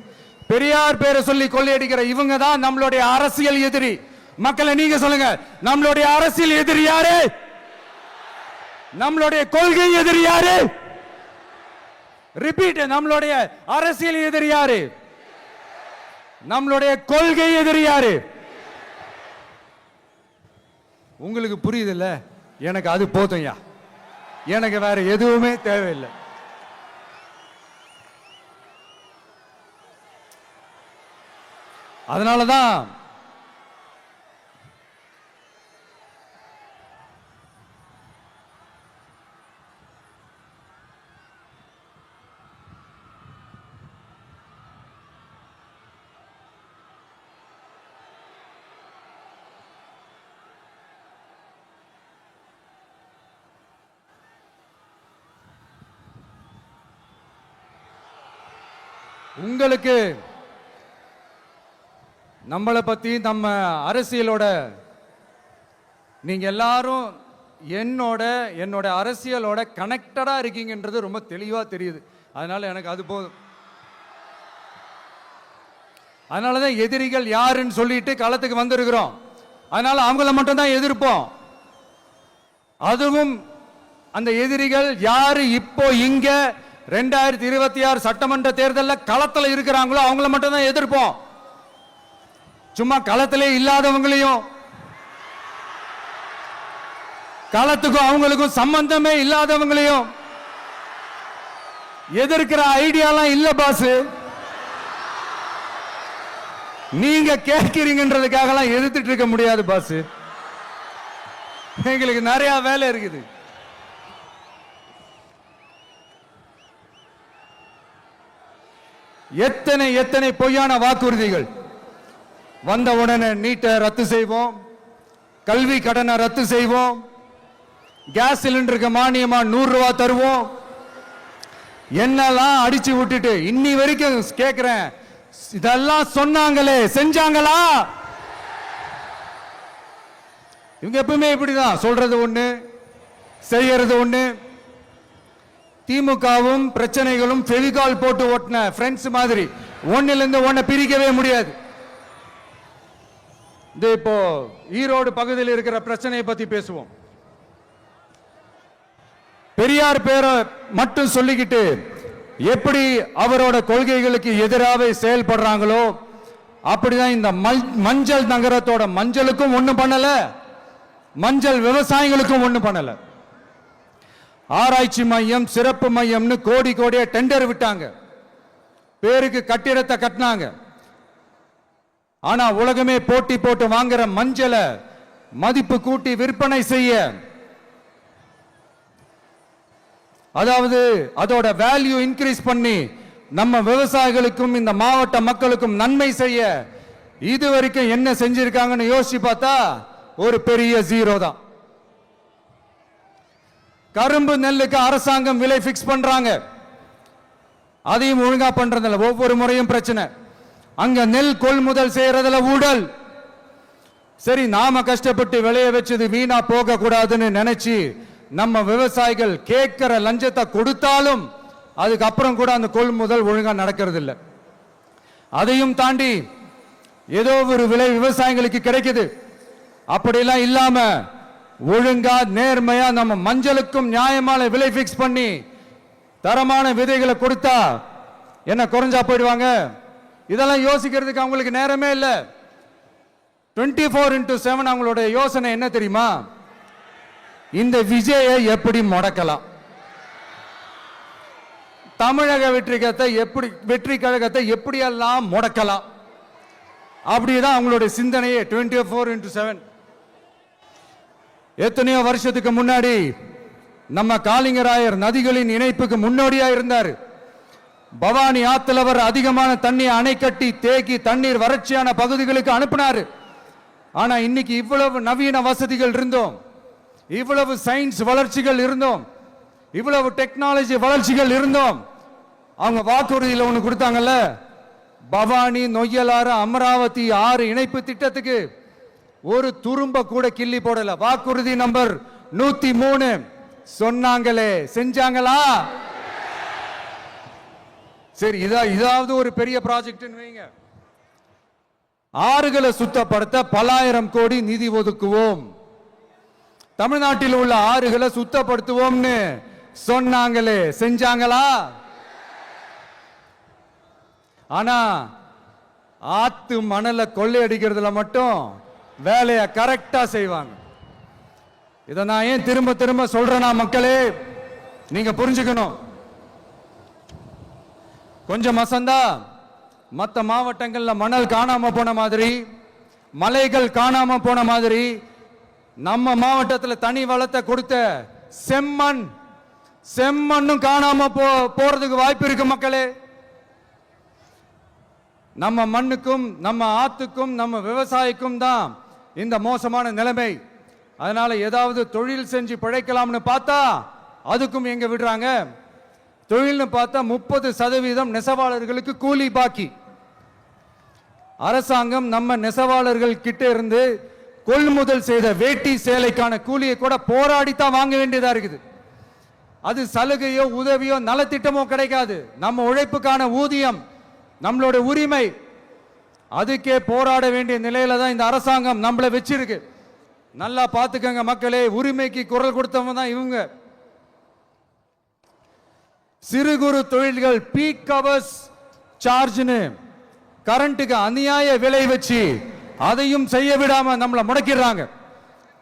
பெரியார் பேரை சொல்லி கொள்ளையடிக்கிற இவங்க தான் நம்மளுடைய அரசியல் எதிரி. மக்களை நீங்க சொல்லுங்க, நம்மளுடைய அரசியல் எதிரி யாரு? நம்மளுடைய கொள்கை எதிரி யாரு? ரிப்பீட், நம்மளுடைய அரசியல் எதிரி யாரு? நம்மளுடைய கொள்கை எதிரி யாரு? உங்களுக்கு புரியுதுல்ல? எனக்கு அது போதும்யா, எனக்கு வேற எதுவுமே தேவையில்லை. அதனாலதான் உங்களுக்கு நம்மளை பத்தி, நம்ம அரசியலோட, நீங்க எல்லாரும் என்னோட அரசியலோட கனெக்டடா இருக்கீங்கன்றது ரொம்ப தெளிவா தெரியுது. அதனால எனக்கு அது போதும். அதனாலதான் எதிரிகள் யாருன்னு சொல்லிட்டு களத்துக்கு வந்திருக்கிறோம். அதனால அவங்கள மட்டும் தான் எதிர்ப்போம். அதுவும் அந்த எதிரிகள் யாரு இப்போ இங்க 2026 சட்டமன்ற தேர்தலில் களத்துல இருக்கிறாங்களோ அவங்கள மட்டும் தான் எதிர்ப்போம். சும்மா களத்திலே இல்லாதவங்களையும், களத்துக்கும் அவங்களுக்கும் சம்பந்தமே இல்லாதவங்களையும் எதிர்க்கிற ஐடியாலாம் இல்ல பாஸ். நீங்க கேட்கிறீங்கன்றதுக்காக எதிர்த்துட்டு இருக்க முடியாது பாஸ். எங்களுக்கு நிறைய வேலை இருக்குது. எத்தனை எத்தனை பொய்யான வாக்குறுதிகள். வந்த உடனே நீட்டை ரத்து செய்வோம், கல்வி கடனை ரத்து செய்வோம், கேஸ் சிலிண்டருக்கு மானியமா 100 ரூபாய் தருவோம், என்னெல்லாம் அடிச்சு விட்டுட்டு இன்னி வரைக்கும் கேட்கிறேன். இதெல்லாம் சொன்னாங்களே, செஞ்சாங்களா? இவங்க எப்பவுமே இப்படிதான், சொல்றது ஒண்ணு செய்யறது ஒண்ணு. திமுகவும் பிரச்சனைகளும் ஃபெவிகால் போட்டு ஓட்டின ஃப்ரெண்ட்ஸ் மாதிரி ஒன்னில இருந்து ஒன்ன பிரிக்கவே முடியாது. இப்போ ஈரோடு பகுதியில் இருக்கிற பிரச்சனையை பத்தி பேசுவோம். பெரியார் பேரை மட்டும் சொல்லிக்கிட்டு எப்படி அவரோட கொள்கைகளுக்கு எதிராக செயல்படுறாங்களோ அப்படிதான் இந்த மஞ்சள் நகரத்தோட மஞ்சளுக்கும் ஒண்ணும் பண்ணல, மஞ்சள் விவசாயிகளுக்கும் ஒண்ணும் பண்ணல. ஆராய்ச்சி மையம், சிறப்பு மையம்னு கோடி கோடியா டெண்டர் விட்டாங்க, பேருக்கு கட்டிடத்தை கட்டினாங்க. ஆனா உலகமே போட்டி போட்டு வாங்குற மஞ்சளை மதிப்பு கூட்டி விற்பனை செய்ய, அதாவது அதோட வேல்யூ இன்க்ரீஸ் பண்ணி நம்ம விவசாயிகளுக்கும் இந்த மாவட்ட மக்களுக்கும் நன்மை செய்ய இதுவரைக்கும் என்ன செஞ்சிருக்காங்கன்னு யோசிச்சு பார்த்தா ஒரு பெரிய ஜீரோ தான். கரும்பு நெல்லுக்கு அரசாங்கம் விலை பிக்ஸ் பண்றாங்க, அதையும் ஒழுங்கா பண்றதில்ல, ஒவ்வொரு முறையும் பிரச்சனை. அங்க நெல் கொள்முதல் செய்யறதுல ஊழல். சரி, நாம கஷ்டப்பட்டு விளைய வச்சது வீணா போக கூடாதுன்னு நினைச்சு நம்ம விவசாயிகள் கேட்கிற லஞ்சத்தை கொடுத்தாலும் அதுக்கப்புறம் கூட அந்த கொள்முதல் ஒழுங்கா நடக்கிறது இல்லை. அதையும் தாண்டி ஏதோ ஒரு விலை விவசாயிகளுக்கு கிடைக்குது. அப்படிலாம் இல்லாம ஒழுங்கா நேர்மையா நம்ம மஞ்சளுக்கும் நியாயமான விலை பிக்ஸ் பண்ணி தரமான விதைகளை கொடுத்தா என்ன குறைஞ்சா போயிடுவாங்க? இதெல்லாம் யோசிக்கிறதுக்கு அவங்களுக்கு நேரமே இல்லை. 24/7 அவங்களுடைய யோசனை என்ன தெரியுமா? இந்த விஜயை எப்படி முடக்கலாம், தமிழக வெற்றி கழகத்தை எப்படியெல்லாம் முடக்கலாம், அப்படிதான் அவங்களுடைய சிந்தனையே 24/7. எத்தனையோ வருஷத்துக்கு முன்னாடி நம்ம காளிங்கராயர் நதிகளின் இணைப்புக்கு முன்னோடியா இருந்தார். பவானி ஆத்துல வர அதிகமான தண்ணி அணை கட்டி தேக்கி தண்ணீர் வறட்சியான பகுதிகளுக்கு அனுப்பினாரு. ஆனா இன்னைக்கு இவ்வளவு நவீன வசதிகள் இருந்தோம், இவ்வளவு சயின்ஸ் வளர்ச்சிகள் இருந்தோம், இவ்வளவு டெக்னாலஜி வளர்ச்சிகள் இருந்தோம், அவங்க வாக்குறுதியில் ஒண்ணு கொடுத்தாங்கல்ல, பவானி நொய்யலாறு அமராவதி 6 இணைப்பு திட்டத்துக்கு ஒரு துரும்ப கூட கிள்ளி போடல. வாக்குறுதி நம்பர் 103 சொன்னாங்களே, செஞ்சாங்களா? சரி, இதாவது ஒரு பெரிய ப்ராஜெக்ட் வைங்க. ஆறுகளை சுத்தப்படுத்த பல்லாயிரம் கோடி நிதி ஒதுக்குவோம், தமிழ்நாட்டில் உள்ள ஆறுகளை சுத்தப்படுத்துவோம்னு சொன்னாங்களே, செஞ்சாங்களா? ஆனா ஆத்து மணலை கொள்ளையடிக்கிறதுல மட்டும் வேலையை கரெக்டா செய்வாங்க. இதை நான் ஏன் திரும்ப திரும்ப சொல்றேன்னா, மக்களே நீங்க புரிஞ்சுக்கணும். கொஞ்சம் மசந்தா மற்ற மாவட்டங்கள்ல மணல் காணாம போன மாதிரி, மலைகள் காணாம போன மாதிரி, நம்ம மாவட்டத்தில் தனி வளத்தை கொடுத்த செம்மண்ணும் காணாம போறதுக்கு வாய்ப்பு இருக்கு மக்களே. நம்ம மண்ணுக்கும் நம்ம ஆத்துக்கும் நம்ம விவசாயிக்கும் தான் இந்த மோசமான நிலைமை. அதனால ஏதாவது தொழில் செஞ்சு பிழைக்கலாம்னு பார்த்தா அதுக்கும் எங்க விடுறாங்க? தொழில்னு பார்த்தா 30% நெசவாளர்களுக்கு கூலி பாக்கி. அரசாங்கம் நம்ம நெசவாளர்கள் கிட்ட இருந்து கொள்முதல் செய்த வேட்டி சேலைக்கான கூலியை கூட போராடித்தான் வாங்க வேண்டியதா இருக்குது. அது சலுகையோ உதவியோ நலத்திட்டமோ கிடைக்காது. நம்ம உழைப்புக்கான ஊதியம், நம்மளோட உரிமை, அதுக்கே போராட வேண்டிய நிலையில தான் இந்த அரசாங்கம் நம்மளை வச்சிருக்கு. நல்லா பார்த்துக்கங்க மக்களே, உரிமைக்கு குரல் கொடுத்தவங்க தான் இவங்க. சிறு குறு தொழில்கள் பீக் ஹவர்ஸ் சார்ஜ்னு கரண்ட்டுக்கு அநியாய விலை வச்சு அதையும் செய்ய விடாம நம்மளை முடக்கிறாங்க.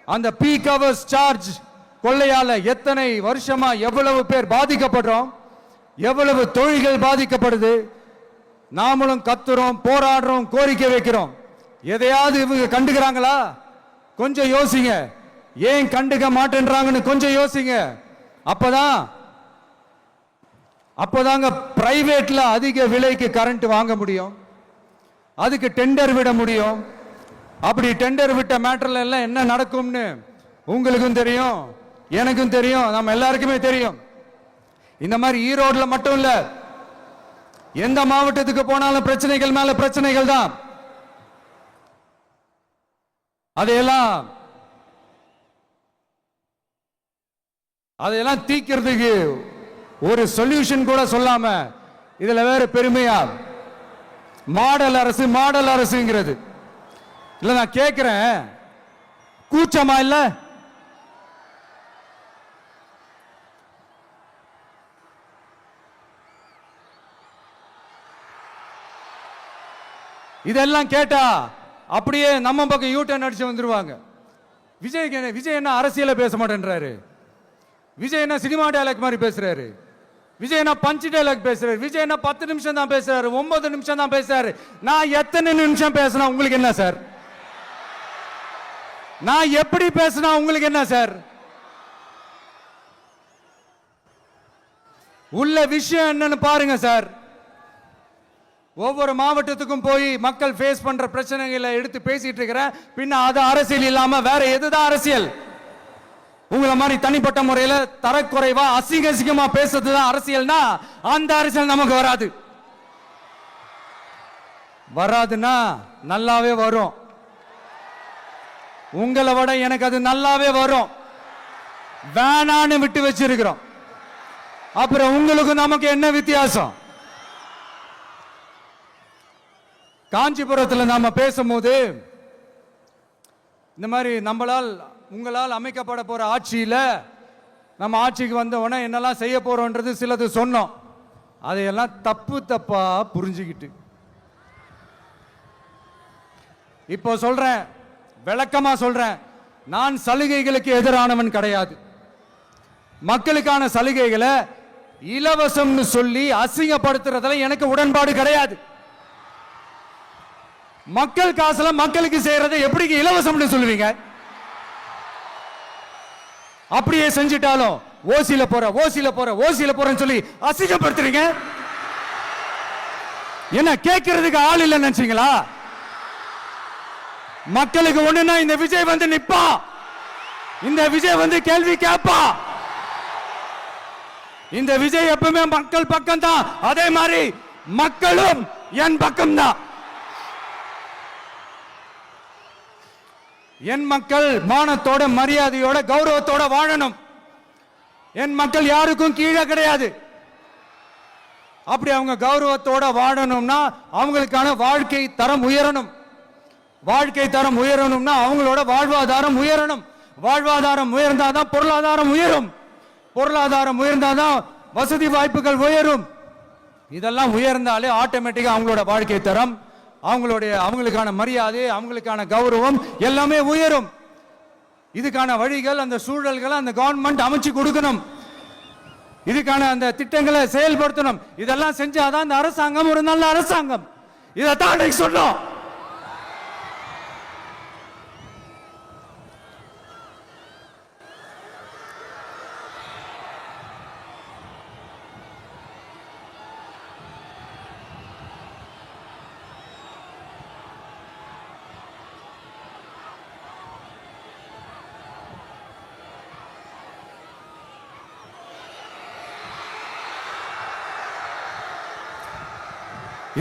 அந்த பீக் ஹவர்ஸ் சார்ஜ் கொள்ளையால எத்தனை வருஷமா எவ்வளவு பேர் பாதிக்கப்படுறோம், எவ்வளவு தொழில்கள் பாதிக்கப்படுது. நாமளும் கத்துறோம், போராடுறோம், கோரிக்கை வைக்கிறோம். எதையாவது இவங்க கண்டுக்கிறாங்களா? கொஞ்சம் யோசிங்க. ஏன் கண்டுக்க மாட்டேன்றாங்கன்னு கொஞ்சம் யோசிங்க. அப்பதாங்க பிரைவேட்ல அதிக விலைக்கு கரண்ட் வாங்க முடியும், அதுக்கு டெண்டர் விட முடியும். அப்படி டெண்டர் விட்ட மேட்டர்ல எல்லாம் என்ன நடக்கும்னு உங்களுக்கும் தெரியும், எனக்கும் தெரியும், நம்ம எல்லாருக்குமே தெரியும். இந்த மாதிரி ஈரோடுல மட்டும் இல்ல, எந்த மாவட்டத்துக்கு போனாலும் பிரச்சனைகள் மேல பிரச்சனைகள் தான். அதையெல்லாம் தீக்கிறதுக்கு ஒரு சொல்யூஷன் கூட சொல்லாம இதுல வேற பெருமையா மாடல் அரசுங்கிறது இல்ல. நான் கேட்கிறேன், கூச்சமா இல்ல? இதெல்லாம் கேட்டா அப்படியே நம்ம பக்கம் யூட்டர்ன் அடிச்சு வந்துருவாங்க. விஜய் என்ன அரசியல பேச மாட்டேன்றாரு, விஜய் என்ன சினிமா டயலாக் மாதிரி பேசுறாரு, விஜய் என்ன பஞ்ச் டயலாக் பேசுறாரு, விஜய் என்ன 10 நிமிஷம் தான் பேசுறாரு, 9 நிமிஷம் தான் பேசுறாரு. நான் எத்தனை நிமிஷம் பேசினா உங்களுக்கு என்ன சார்? நான் எப்படி பேசினா உங்களுக்கு என்ன சார்? உள்ள விஷயம் என்னன்னு பாருங்க சார். ஒவ்வொரு மாவட்டத்துக்கும் போய் மக்கள் ஃபேஸ் பண்ற பிரச்சனைகளை எடுத்து பேசிட்டு இருக்கிறேன். பின்ன அது அரசியல் இல்லாம வேற எதுதான் அரசியல்? உங்களை மாதிரி தனிப்பட்ட முறையில தரக்குறைவா அசிங்கமா பேசுறதுதான் அரசியல்னா அந்த அரசியல் நமக்கு வராதுன்னா நல்லாவே வரும். உங்களை விட எனக்கு அது நல்லாவே வரும். வேணான்னு விட்டு வச்சிருக்கிறோம். அப்புறம் உங்களுக்கு நமக்கு என்ன வித்தியாசம்? காஞ்சிபுரத்தில் நாம பேசும்போது இந்த மாதிரி உங்களால் அமைக்கப்பட போற ஆட்சியில நம்ம ஆட்சிக்கு வந்த உடனே என்னெல்லாம் செய்ய போறோம்ன்றது சிலது சொன்னோம். அதையெல்லாம் தப்பா புரிஞ்சுக்கிட்டு இப்போ சொல்றேன், விளக்கமா சொல்றேன், நான் சலுகைகளுக்கு எதிரானவன் கிடையாது. மக்களுக்கான சலுகைகளை இலவசம்னு சொல்லி அசிங்கப்படுத்துறதுல எனக்கு உடன்பாடு கிடையாது. மக்கள் காசுல மக்களுக்கு செய்யறதை எப்படி இலவசம்னு சொல்லுவீங்க? அப்படியே செஞ்சிட்டாலும் ஓசில போறேன்னு சொல்லி அசிங்கப்படுத்துறீங்க. என்ன கேட்கறதுக்கு ஆள் இல்லைன்னு நினைச்சீங்களா? மக்களுக்கு ஒண்ணுன்னா இந்த விஜய் வந்து நிப்பா, இந்த விஜய் வந்து கேள்வி கேட்பா. இந்த விஜய் எப்பவுமே மக்கள் பக்கம் தான், அதே மாதிரி மக்களும் என் பக்கம் தான். என் மக்கள் மானத்தோட மரியாதையோட கௌரவத்தோட வாழணும். என் மக்கள் யாருக்கும் கீழே கிடையாது. அப்படி அவங்க கௌரவத்தோட வாழணும்னா அவங்களுக்கான வாழ்க்கை தரம் உயரணும். வாழ்க்கை தரம் உயரணும்னா அவங்களோட வாழ்வாதாரம் உயரணும். வாழ்வாதாரம் உயர்ந்தாதான் பொருளாதாரம் உயரும். பொருளாதாரம் உயர்ந்தாதான் வசதி வாய்ப்புகள் உயரும். இதெல்லாம் உயர்ந்தாலே ஆட்டோமேட்டிக்கா அவங்களோட வாழ்க்கை தரம், அவங்களுக்கான மரியாதை, அவங்களுக்கான கௌரவம் எல்லாமே உயரும். இதுக்கான வழிகள், அந்த சூழல்களை அந்த கவர்மெண்ட் அமைச்சு கொடுக்கணும். இதுக்கான அந்த திட்டங்களை செயல்படுத்தணும். இதெல்லாம் செஞ்சாதான் அந்த அரசாங்கம் ஒரு நல்ல அரசாங்கம். இதைத்தான் சொன்னோம்.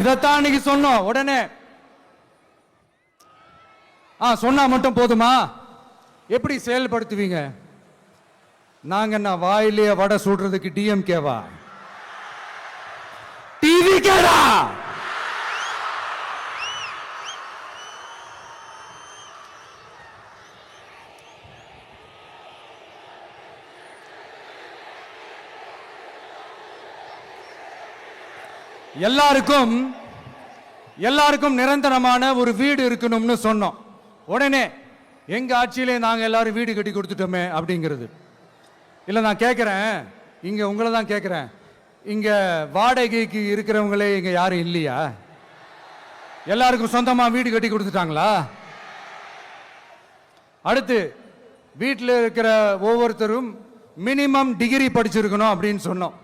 இதைத்தான் இன்னைக்கு சொன்னோம். உடனே சொன்னா மட்டும் போதுமா? எப்படி செயல்படுத்துவீங்க? நாங்க என்ன வாயிலேயே வடை சுடுறதுக்கு டிஎம்கேவா? டிவிகேடா? எல்லாருக்கும் நிரந்தரமான ஒரு வீடு இருக்கணும்னு சொன்னோம். உடனே எங்க ஆட்சியிலே நாங்க எல்லாரும் வீடு கட்டி கொடுத்துட்டோமே அப்படிங்கிறது இல்ல. நான் கேட்கிறேன், இங்க உங்களை தான் கேட்கிறேன், இங்க வாடகைக்கு இருக்கிறவங்களே இங்க யாரும் இல்லையா? எல்லாருக்கும் சொந்தமா வீடு கட்டி கொடுத்துட்டாங்களா? அடுத்து வீட்டில் இருக்கிற ஒவ்வொருத்தரும் மினிமம் டிகிரி படிச்சிருக்கணும் அப்படின்னு சொன்னோம்.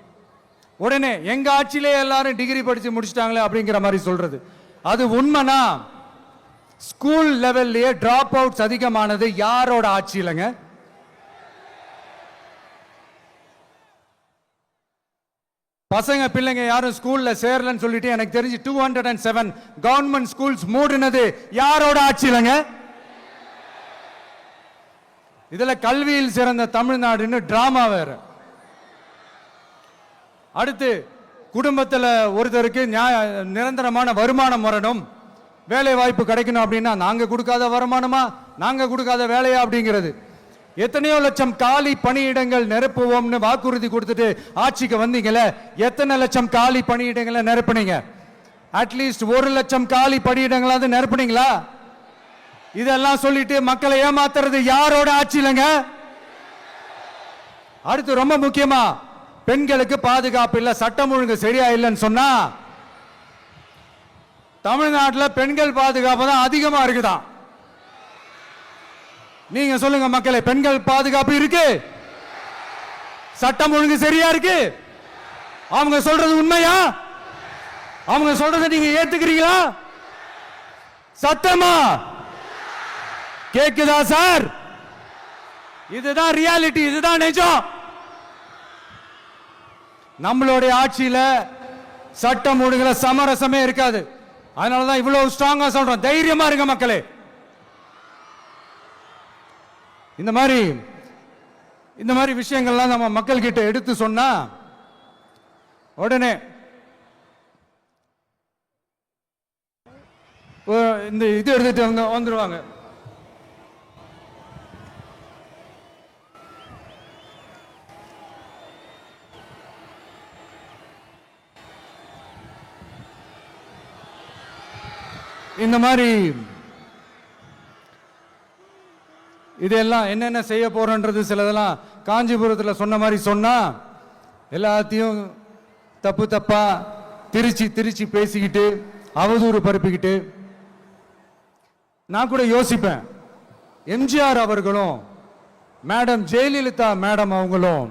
உடனே எங்க ஆட்சியிலே எல்லாரும் டிகிரி படிச்சு முடிச்சிட்டாங்களே அப்படிங்கிற மாதிரி சொல்றது அது உண்மைனா? ஸ்கூல் லெவல்லையே டிராப் அவுட்ஸ் அதிகமானது யாரோட ஆட்சியிலங்க? பசங்க பிள்ளைங்க யாரும் ஸ்கூல்ல சேரலன்னு சொல்லிட்டு எனக்கு தெரிஞ்சு 207 கவர்மெண்ட் ஸ்கூல்ஸ் மூடினது யாரோட ஆட்சியிலங்க? இதுல கல்வியில் சிறந்த தமிழ்நாடுன்னு டிராமா வேற. அடுத்து குடும்பத்தில் ஒருத்தருக்கு நிரந்தரமான வருமானம் வரணும், வேலை வாய்ப்பு கிடைக்கணும் அப்படின்னா நாங்க கொடுக்காத வருமானமா, நாங்க கொடுக்காத வேலையா அப்படிங்கிறது. எத்தனையோ லட்சம் காலி பணியிடங்கள் நிரப்புவோம்னு வாக்குறுதி கொடுத்துட்டு ஆட்சிக்கு வந்தீங்களே, எத்தனை லட்சம் காலி பணியிடங்களை நிரப்புனீங்க? அட்லீஸ்ட் 1 லட்சம் காலி பணியிடங்களாவது நிரப்புனீங்களா? இதெல்லாம் சொல்லிட்டு மக்களை ஏமாத்துறது யாரோட ஆட்சியிலங்க? அடுத்து ரொம்ப முக்கியமா, பெண்களுக்கு பாதுகாப்பு இல்ல, சட்டம் ஒழுங்கு சரியா இல்லைன்னு சொன்னா தமிழ்நாட்டில் பெண்கள் பாதுகாப்பு தான் அதிகமா இருக்குதான். நீங்க சொல்லுங்க மக்களே, பெண்கள் பாதுகாப்பு இருக்கு? சட்டம் ஒழுங்கு சரியா இருக்கு? அவங்க சொல்றது உண்மையா? அவங்க சொல்றதை நீங்க ஏத்துக்கிறீங்களா? சத்தமா கேக்குதா சார்? இதுதான் ரியாலிட்டி, இதுதான் நிஜம். நம்மளுடைய ஆட்சியில சட்டம் ஒழுங்குல சமரசமே இருக்காது. அதனாலதான் இவ்வளவு ஸ்ட்ராங்கா சொல்றோம், தைரியமா இருங்க மக்களே. இந்த மாதிரி விஷயங்கள்லாம் நம்ம மக்கள் கிட்ட எடுத்து சொன்னா உடனே இந்த இது எடுத்துட்டு வந்துருவாங்க. இந்த மாதிரி இதெல்லாம் என்னென்ன செய்ய போறோன்றது சிலதெல்லாம் காஞ்சிபுரத்தில் சொன்ன மாதிரி சொன்னா எல்லாத்தையும் தப்பு தப்பா திருச்சி பேசிக்கிட்டு அவதூறு பரப்பிக்கிட்டு. நான் கூட யோசிப்பேன், எம்ஜிஆர் அவர்களும் மேடம் ஜெயலலிதா மேடம் அவங்களும்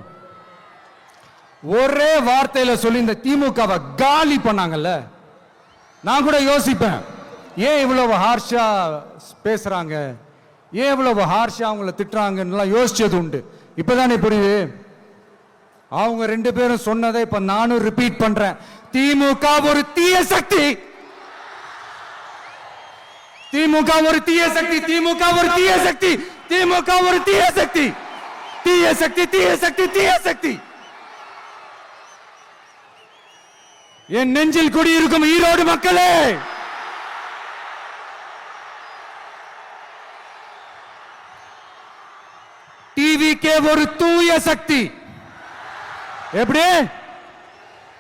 ஒரே வார்த்தையில சொல்லி இந்த திமுகவை காலி பண்ணாங்கல்ல. நான் கூட யோசிப்பேன், ஏன் இவ்வளவு ஹார்ஷா பேசுறாங்க, ஏன் இவ்வளவு ஹார்ஷா அவங்கள திட்டுறாங்கன்னு யோசிச்சது உண்டு. இப்பதானே புரியுது. அவங்க 2 பேரும் சொன்னதை இப்ப நானும் ரிப்பீட் பண்றேன். திமுக ஒரு தீய சக்தி, திமுக ஒரு தீய சக்தி, திமுக ஒரு தீய சக்தி, திமுக ஒரு தீய சக்தி, தீய சக்தி, தீய சக்தி, தீய சக்தி. என் நெஞ்சில் குடியிருக்கும் ஈரோடு மக்களே, டிவிகே ஒரு தூய சக்தி. எப்படி?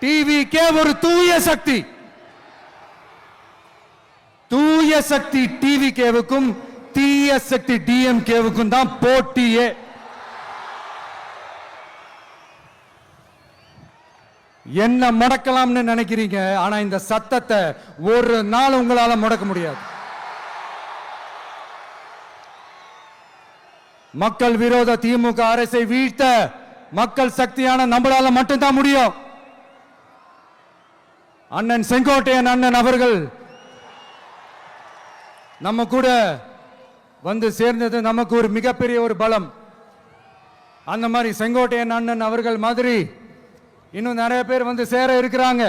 டிவிகே ஒரு தூய சக்தி. தூய சக்தி டிவிகேவுக்கும் தீய சக்தி டிஎம்கேவுக்கும் தான் போட்டியே. என்ன முடக்கலாம்னு நினைக்கிறீங்க, ஆனா இந்த சத்தத்தை ஒரு நாள் உங்களால முடக்க முடியாது. மக்கள் விரோத திமுக அரசை வீழ்த்த மக்கள் சக்தியான நம்மளால மட்டும்தான் முடியும். அண்ணன் செங்கோட்டையன் அண்ணன் அவர்கள் நம்ம கூட வந்து சேர்ந்தது நமக்கு ஒரு மிகப்பெரிய ஒரு பலம். அந்த மாதிரி செங்கோட்டையன் அண்ணன் அவர்கள் மாதிரி இன்னும் நிறைய பேர் வந்து சேர இருக்கிறாங்க.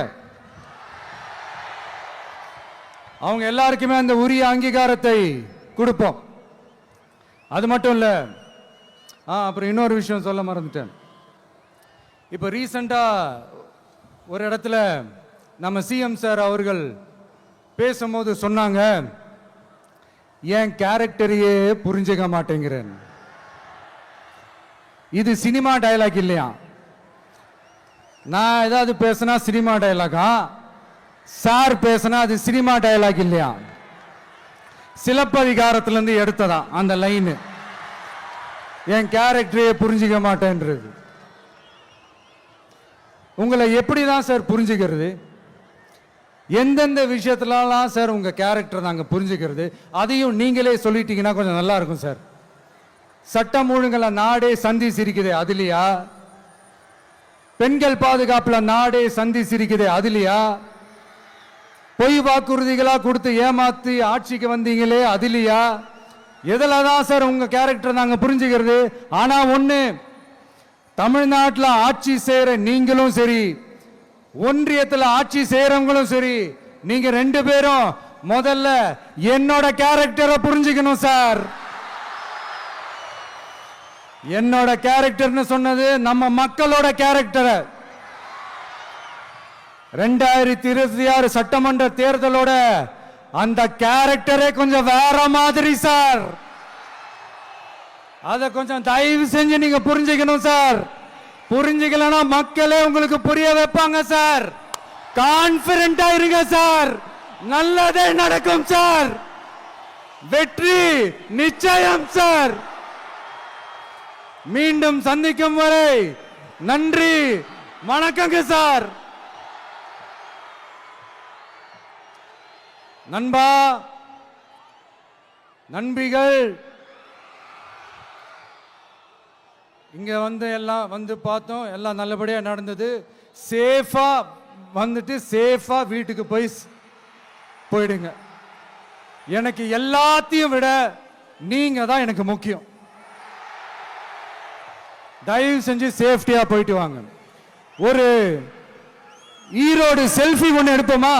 அவங்க எல்லாருக்குமே அந்த உரிய அங்கீகாரத்தை கொடுப்போம். அது மட்டும் இல்ல, அப்புறம் இன்னொரு விஷயம் சொல்ல மறந்துட்டேன். இப்போ ரீசண்டா ஒரு இடத்துல நம்ம சிஎம் சார் அவர்கள் பேசும்போது சொன்னாங்க, என் கேரக்டரையே புரிஞ்சுக்க மாட்டேங்கிறேன். இது சினிமா டயலாக் இல்லையா? நான் ஏதாவது பேசினா சினிமா டயலாகா? சார் பேசினா அது சினிமா டயலாக் இல்லையா? சிலப்பதிகாரத்திலிருந்து எடுத்ததா அந்த லைன். என் கேரக்டரையே புரிஞ்சுக்க மாட்டேன்றது. உங்களை எப்படிதான் சார் புரிஞ்சுக்கிறது? எந்தெந்த விஷயத்துலலாம் சார் உங்க கேரக்டர் நாங்க புரிஞ்சுக்கிறது? அதையும் நீங்களே சொல்லிட்டீங்கன்னா கொஞ்சம் நல்லா இருக்கும் சார். சட்டம் ஒழுங்குல நாடே சந்தி சிரிக்குது, அதுலயா? பெண்கள் பாதுகாப்புல நாடே சந்தி சிரிக்குது, அதுலயா? பொய் வாக்குறுதிகளா கொடுத்து ஏமாத்தி ஆட்சிக்கு வந்தீங்களே, அதுலயா? எதுலதான் சார் உங்க கேரக்டர் நாங்க புரிஞ்சுக்கிறது? ஆனா ஒண்ணு, தமிழ்நாட்டில் ஆட்சி செய்யற நீங்களும் சரி, ஒன்றியத்தில் ஆட்சி செய்யறவங்களும் சரி, நீங்க 2 பேரும் முதல்ல என்னோட கேரக்டரை புரிஞ்சுக்கணும் சார். என்னோட கேரக்டர்னு சொன்னது நம்ம மக்களோட கேரக்டரை. 2026 சட்டமன்ற தேர்தலோட அந்த கேரக்டரே கொஞ்சம் வேற மாதிரி சார். அத கொஞ்சம் தயவு செஞ்சு நீங்க புரிஞ்சுக்கணும் சார். புரிஞ்சுக்கலனா மக்களே உங்களுக்கு புரிய வைப்பாங்க சார். கான்பிடென்ட்டா இருங்க சார். நல்லதே நடக்கும் சார். வெற்றி நிச்சயம் சார். மீண்டும் சந்திக்கும் வரை நன்றி, வணக்கங்க சார். நண்பா, நண்பிகள், இங்க எல்லாம் பார்த்தோம், எல்லாம் நல்லபடியா நடந்தது. சேஃபா வந்துட்டு சேஃபா வீட்டுக்கு போயிடுங்க. எனக்கு எல்லாத்தையும் விட நீங்க தான் எனக்கு முக்கியம். தயவு செஞ்சு சேஃப்டியா போயிட்டு வாங்க. ஒரு ஈரோடு செல்ஃபி ஒன்று எடுப்போமா?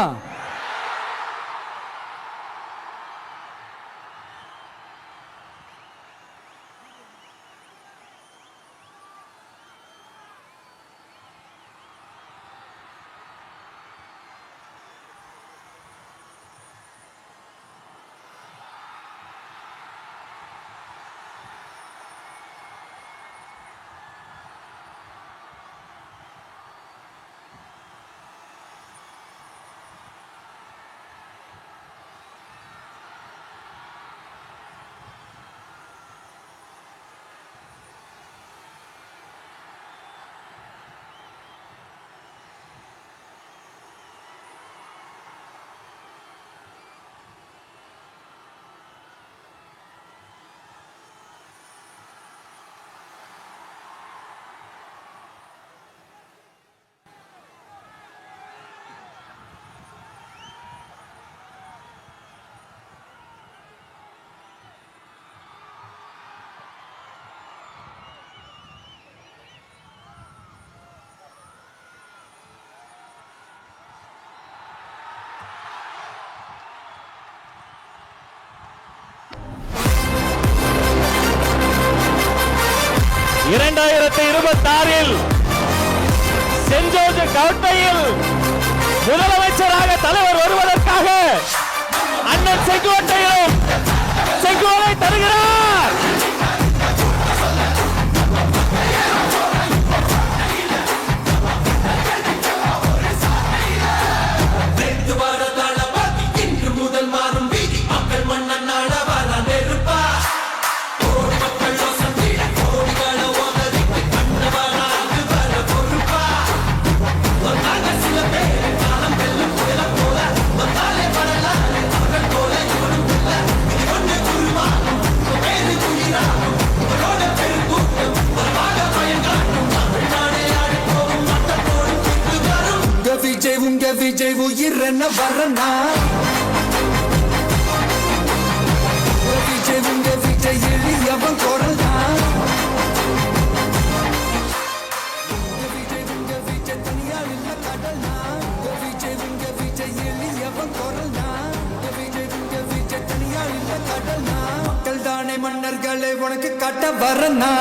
சென்ட் ஜார்ஜ் கோட்டையில் முதலமைச்சராக தலைவர் வருவதற்காக அண்ணன் செங்கோட்டையிலும் செங்கோலை தருகிறார். விஜய் உயிர் என்ன வரனா? விஜய் எளியவன் குரல் தான். விஜய் தனியால் இல்ல கடல் தான். விஜய் எளியவன் குரல் தான். விஜய் தனியால் இல்ல கடல் தான். மக்கள் தானே மன்னர்களை உனக்கு காட்ட வரனா?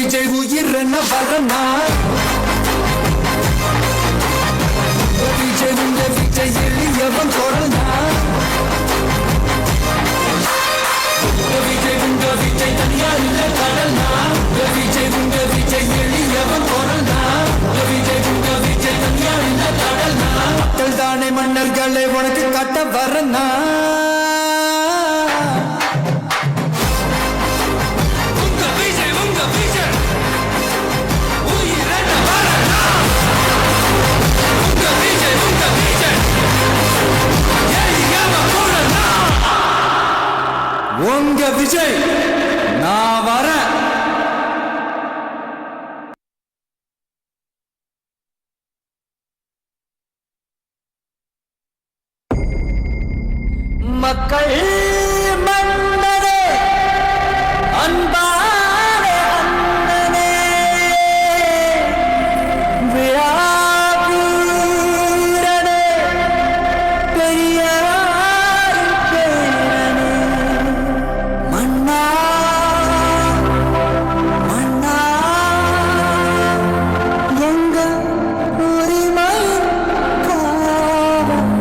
விஜய் உயிர் என்ன வரனா விஜய் உங்க விஜய் எளியவன் குரல்னா விஜய் உங்க விஜய் தனியா இல்ல கடல்னா விஜய் உங்க விஜய் எளியவன் குரல்னா விஜய் உங்க விஜய் தனியா இல்ல கடல்னா மக்கள் தானே மன்னர்களை உனக்கு காட்ட வரனா உங்க விஜய் நான் வரேன். மக்கள் மன்னரே அன்பாரே அண்ணனே விழாவீரனே பெரியார் பேரனே மன்னா மன்னா எங்க உரிமை காவல்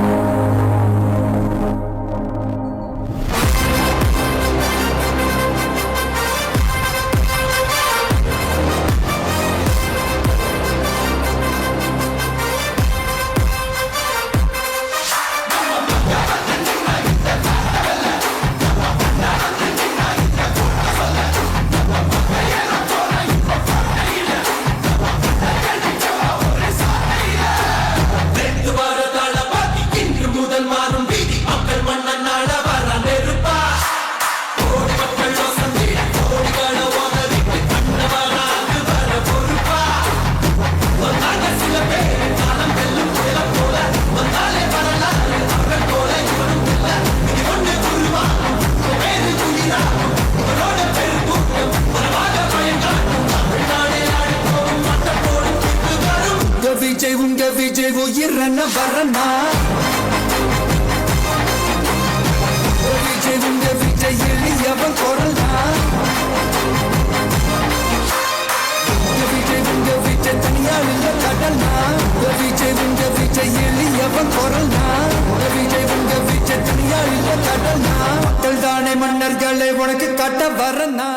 விஜய் உங்க விஜய் உயிர் என்ன வரனா விஜய் உங்க விஜய் எளியவன் குரல்னா விஜய் உங்க விஜய் தனியா இல்ல கடல்னா விஜய் உங்க விஜய் எளியவன் குரல்னா விஜய் உங்க விஜய் தனியா இல்ல கடல்னா மக்கள் தானே மன்னர்களை உனக்கு காட்ட வரனா